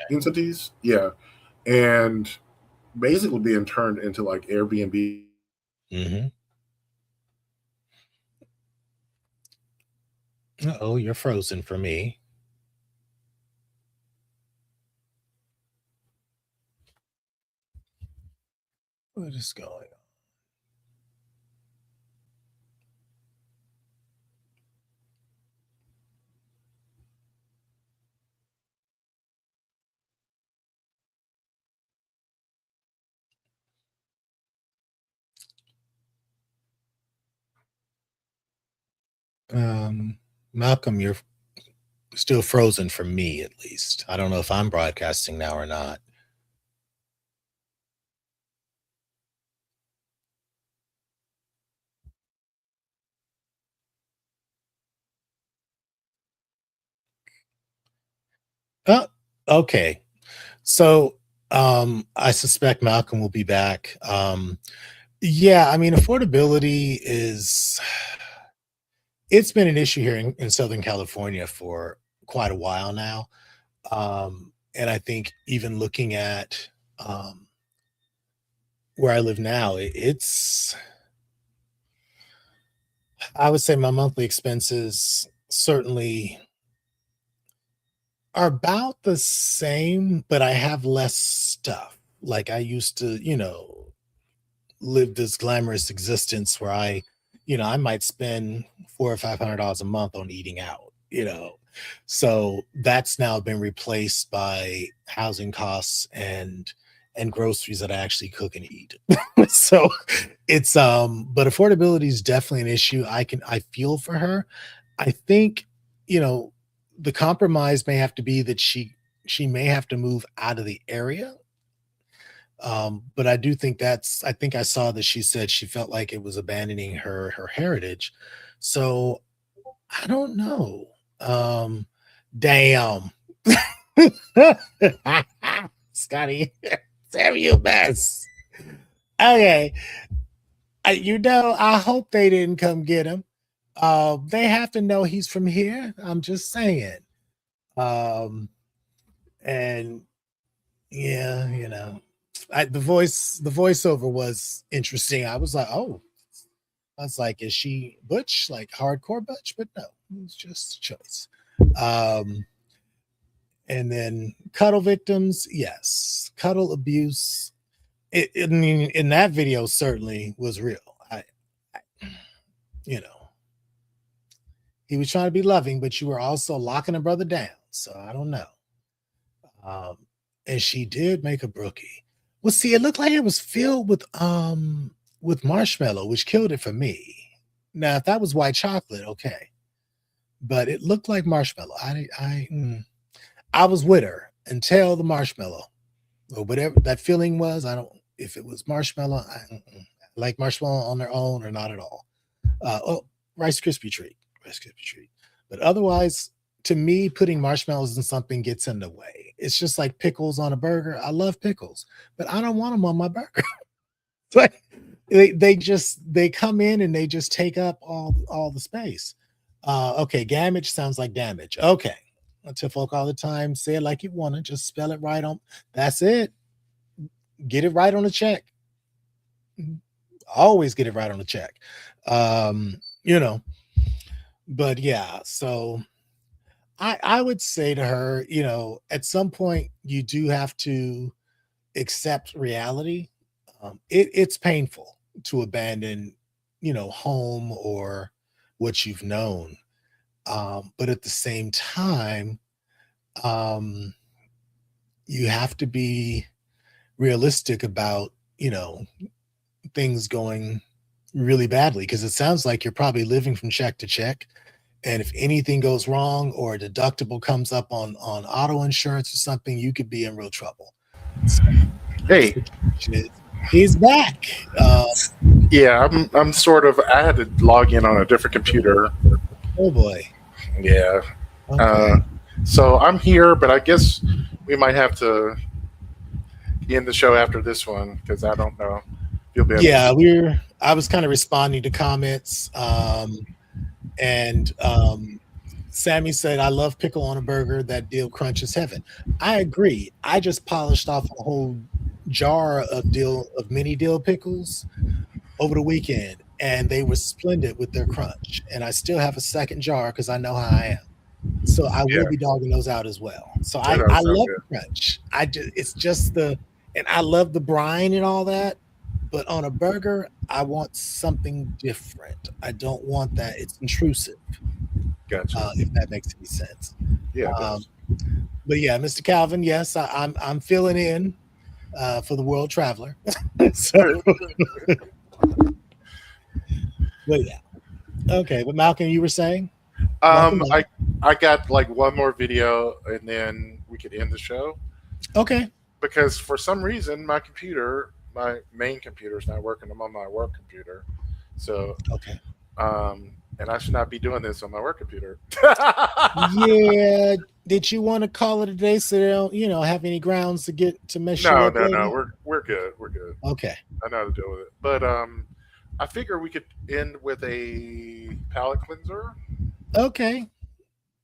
entities. Yeah, and basically being turned into like Airbnb. Mm-hmm. Oh, you're frozen for me. What is going on? Malcolm, you're still frozen for me, at least. I don't know if I'm broadcasting now or not. Oh, okay. So I suspect Malcolm will be back. Yeah, I mean, affordability is it's been an issue here in Southern California for quite a while now. And I think even looking at where I live now, it's I would say my monthly expenses certainly are about the same, but I have less stuff. Like I used to, live this glamorous existence where I might spend $400 or $500 a month on eating out, So that's now been replaced by housing costs and groceries that I actually cook and eat. So it's but affordability is definitely an issue. I feel for her. I think, you know, the compromise may have to be that she may have to move out of the area. But I do think I think I saw that she said she felt like it was abandoning her heritage. So I don't know. Damn. Scotty, Samuel Best. Okay. I hope they didn't come get him. They have to know he's from here. I'm just saying. Um, and yeah, the voiceover was interesting. I was like, oh, I was like, is she butch, like hardcore butch? But no, it's just a choice. And then cuddle victims, yes, cuddle abuse. I mean, in that video certainly was real. You know, he was trying to be loving, but you were also locking a brother down. So I don't know. Um, and she did make a brookie. Well, see, it looked like it was filled with marshmallow, which killed it for me. Now, if that was white chocolate, okay, but it looked like marshmallow. I was with her until the marshmallow or whatever that feeling was. I don't if it was marshmallow. I like marshmallow on their own or not at all. Rice Krispie treat, but otherwise, to me, putting marshmallows in something gets in the way. It's just like pickles on a burger. I love pickles, but I don't want them on my burger. Like they come in and they just take up all the space. Okay, damage sounds like damage. Okay. To folk all the time, say it like you want to, just spell it right on. That's it. Get it right on the check. Always get it right on the check. You know, but yeah, so I would say to her, at some point you do have to accept reality. It's painful to abandon, home or what you've known. But at the same time, you have to be realistic about, things going really badly because it sounds like you're probably living from check to check. And if anything goes wrong or a deductible comes up on auto insurance or something, you could be in real trouble. So, Hey, he's back. Yeah, I'm sort of. I had to log in on a different computer. Oh boy. Yeah. Okay. So I'm here, but I guess we might have to end the show after this one because I don't know. You'll be able Yeah, I was kind of responding to comments. And Sammy said, I love pickle on a burger. That dill crunch is heaven. I agree. I just polished off a whole jar of mini dill pickles over the weekend, and they were splendid with their crunch. And I still have a second jar because I know how I am. So I will be dogging those out as well. So I love the crunch. It's just and I love the brine and all that. But on a burger, I want something different. I don't want that. It's intrusive. Gotcha. If that makes any sense. Yeah. But yeah, Mr. Calvin, yes, I'm filling in for the world traveler. So, but yeah. Okay, but Malcolm, you were saying? I got like one more video and then we could end the show. Okay. Because for some reason my main computer is not working. I'm on my work computer. So okay. And I should not be doing this on my work computer. Yeah. Did you want to call it a day so they don't, have any grounds to get to mess you up? No. We're good. We're good. Okay. I know how to deal with it. But I figure we could end with a palate cleanser. Okay.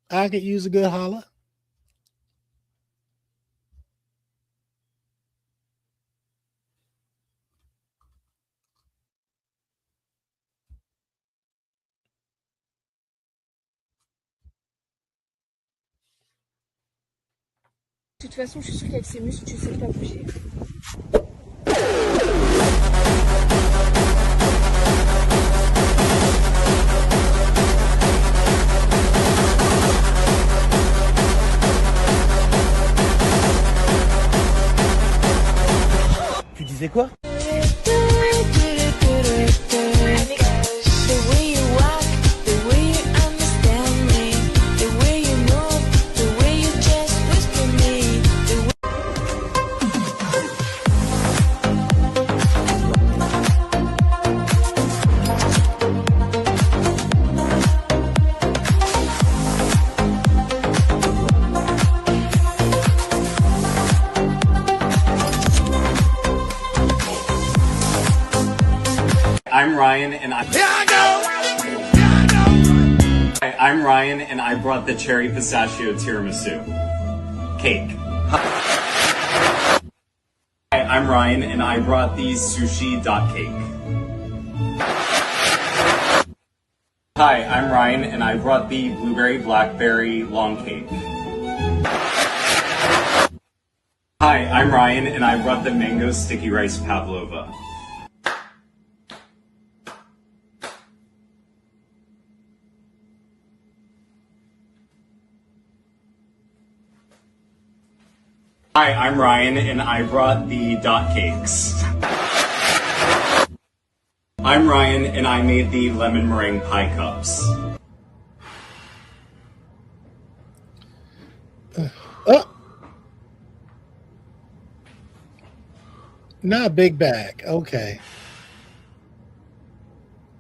I could use a good holla. De toute façon, je suis sûre qu'avec ces muscles, tu sais pas bouger. Tu disais quoi? I'm Ryan and I'm Ryan and I brought the cherry pistachio tiramisu cake. Hi, I'm Ryan and I brought the sushi dot cake. Hi, I'm Ryan and I brought the blueberry blackberry long cake. Hi, I'm Ryan and I brought the mango sticky rice pavlova. Hi, I'm Ryan, and I brought the dot cakes. I'm Ryan, and I made the lemon meringue pie cups. Not a big bag. Okay.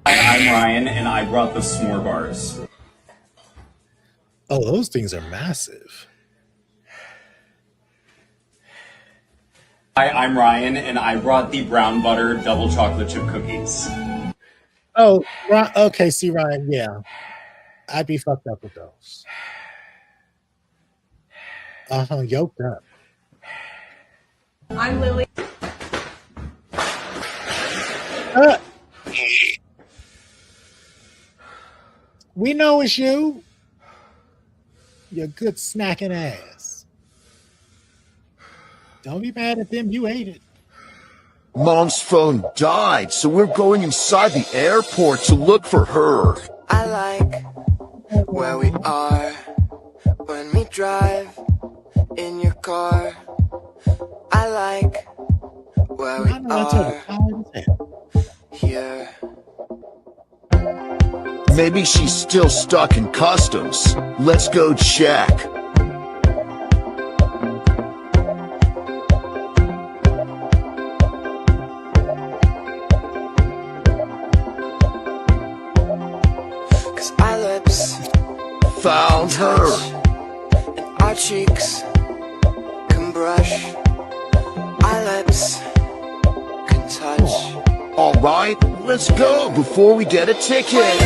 Hi, I'm Ryan, and I brought the s'more bars. Oh, those things are massive. Hi, I'm Ryan, and I brought the brown butter double chocolate chip cookies. Oh, okay. See, Ryan, yeah. I'd be fucked up with those. Yoked up. I'm Lily. We know it's you. You good snacking ass. Don't be mad at them. You ate it. Mom's phone died, so we're going inside the airport to look for her. I like where we are when we drive in your car. I like where we are here. Maybe she's still stuck in customs. Let's go check. Found her. And our cheeks can brush. Our lips can touch. All right, let's go before we get a ticket.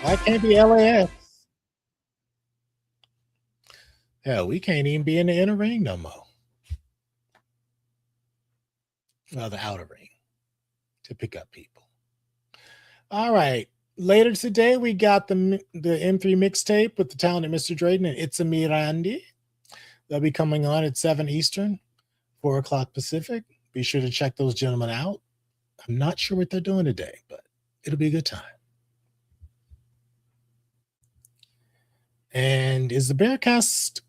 I can't be LAX. Hell, we can't even be in the inner ring no more. Well, the outer ring to pick up people. All right. Later today, we got the M3 mixtape with the talented Mr. Drayden and It's a Mirandi. They'll be coming on at 7 Eastern, 4 o'clock Pacific. Be sure to check those gentlemen out. I'm not sure what they're doing today, but it'll be a good time. And is the Bearcast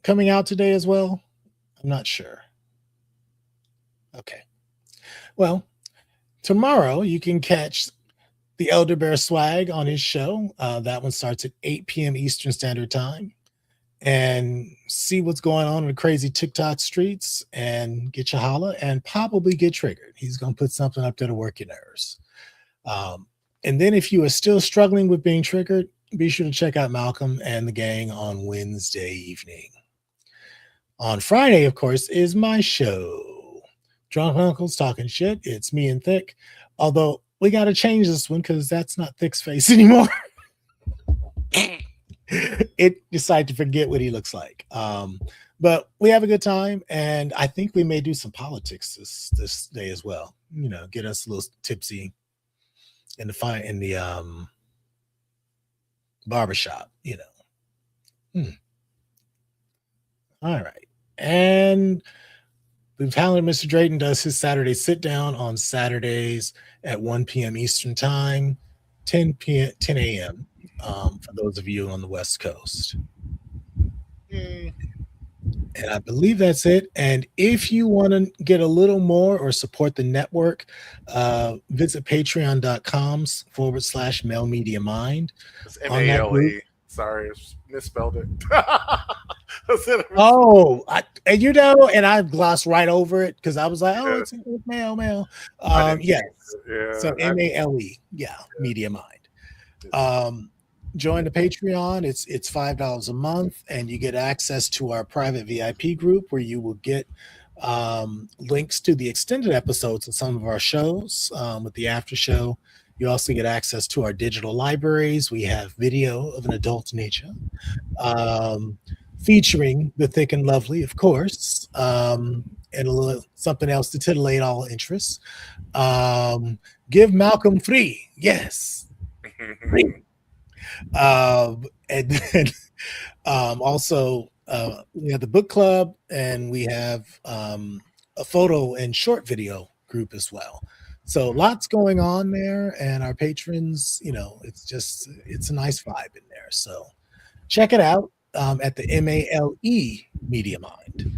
coming out today as well? I'm not sure. Okay. Well, tomorrow you can catch the Elder Bear Swag on his show. That one starts at 8 p.m. Eastern Standard Time. And see what's going on in the crazy TikTok streets and get your holla and probably get triggered. He's going to put something up there to work your nerves. And then if you are still struggling with being triggered, be sure to check out Malcolm and the gang on Wednesday evening. On Friday, of course, is my show. Drunk Uncles Talking Shit. It's me and Thick. Although we got to change this one because that's not Thick's face anymore. It decided to forget what he looks like. But we have a good time, and I think we may do some politics this day as well. You know, get us a little tipsy in the barbershop, you know. All right. And the talented Mr. Drayden does his Saturday sit down on Saturdays at 1 p.m. Eastern time, 10 a.m. For those of you on the West Coast. And I believe that's it. And if you want to get a little more or support the network, visit patreon.com/Mel Media Mind. It's MALE. Sorry, I misspelled it. And you know, and I glossed right over it because I was like, oh, it's mail. Yes. Yeah. So MALE. Yeah, Media Mind. Join the Patreon. It's $5 a month, and you get access to our private VIP group where you will get links to the extended episodes of some of our shows with the after show. You also get access to our digital libraries. We have video of an adult nature featuring the Thick and Lovely, of course, and a little something else to titillate all interests. Give Malcolm free. Yes. Free. And then also we have the book club, and we have a photo and short video group as well. So lots going on there, and our patrons, you know, it's a nice vibe in there. So check it out at the MALE Media Mind.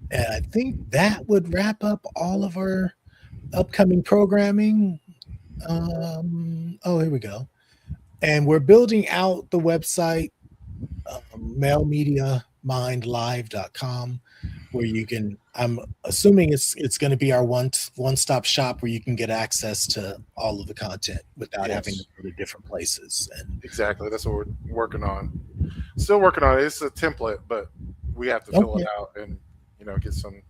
And I think that would wrap up all of our upcoming programming. Here we go. And we're building out the website, mailmediamindlive.com, where you can, I'm assuming it's going to be our one-stop shop where you can get access to all of the content without having to go to different places. And exactly. That's what we're working on. Still working on it. It's a template, but we have to fill it out and, you know, get some,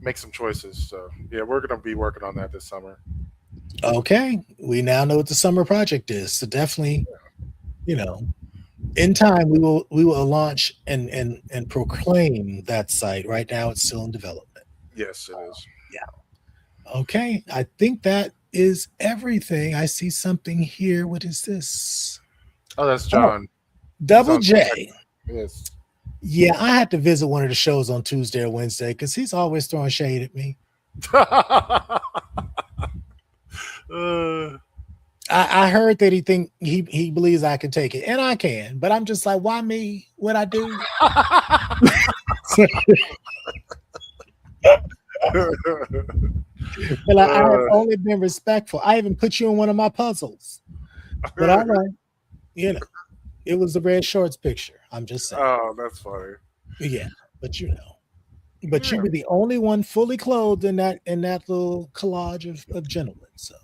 make some choices. So yeah, we're going to be working on that this summer. Okay, we now know what the summer project is. So definitely, you know, in time we will launch and proclaim that site. Right now, it's still in development. Yes, it is. Yeah. Okay, I think that is everything. I see something here. What is this? Oh, that's John. Double J. Yes. Yeah, I had to visit one of the shows on Tuesday or Wednesday because he's always throwing shade at me. I heard that he believes I can take it, and I can, but I'm just like, why me? What I do? But I have only been respectful. I even put you in one of my puzzles. But all right, you know, it was the red shorts picture. I'm just saying. Oh, that's funny. Yeah, but you know. But you were the only one fully clothed in that little collage of gentlemen. So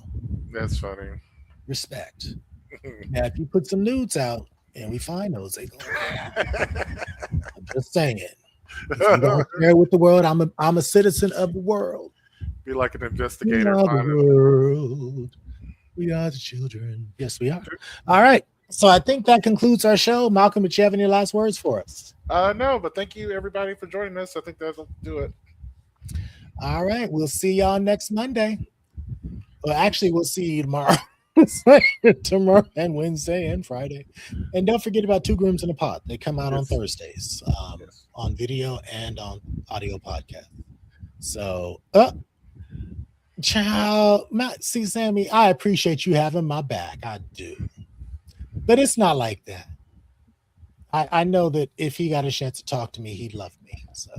that's funny. Respect. Now, if you put some nudes out and we find those, they go. I'm just saying. If you don't share with the world, I'm a citizen of the world. Be like an We investigator. are the finding- world. We are the children. Yes, we are. All right. So I think that concludes our show. Malcolm, do you have any last words for us? No, but thank you everybody for joining us. I think that'll do it. All right. We'll see y'all next Monday. Well, actually, we'll see you tomorrow. Tomorrow and Wednesday and Friday. And don't forget about Two Grooms in a Pod. They come out on Thursdays on video and on audio podcast. So, child, see, Sammy, I appreciate you having my back. I do. But it's not like that. I know that if he got a chance to talk to me, he'd love me. So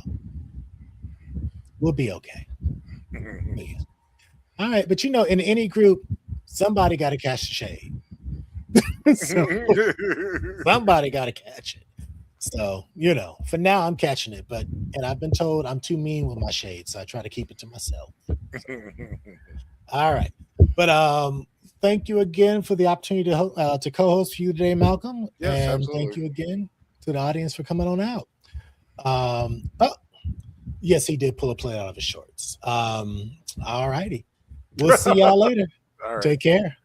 we'll be okay. Yeah. All right. But in any group, somebody got to catch the shade. So, somebody got to catch it. So, for now I'm catching it, and I've been told I'm too mean with my shade, so I try to keep it to myself. All right. But thank you again for the opportunity to co-host for you today, Malcolm. Yes, and absolutely. Thank you again to the audience for coming on out. Yes, he did pull a play out of his shorts. All righty. We'll see y'all later. All right. Take care.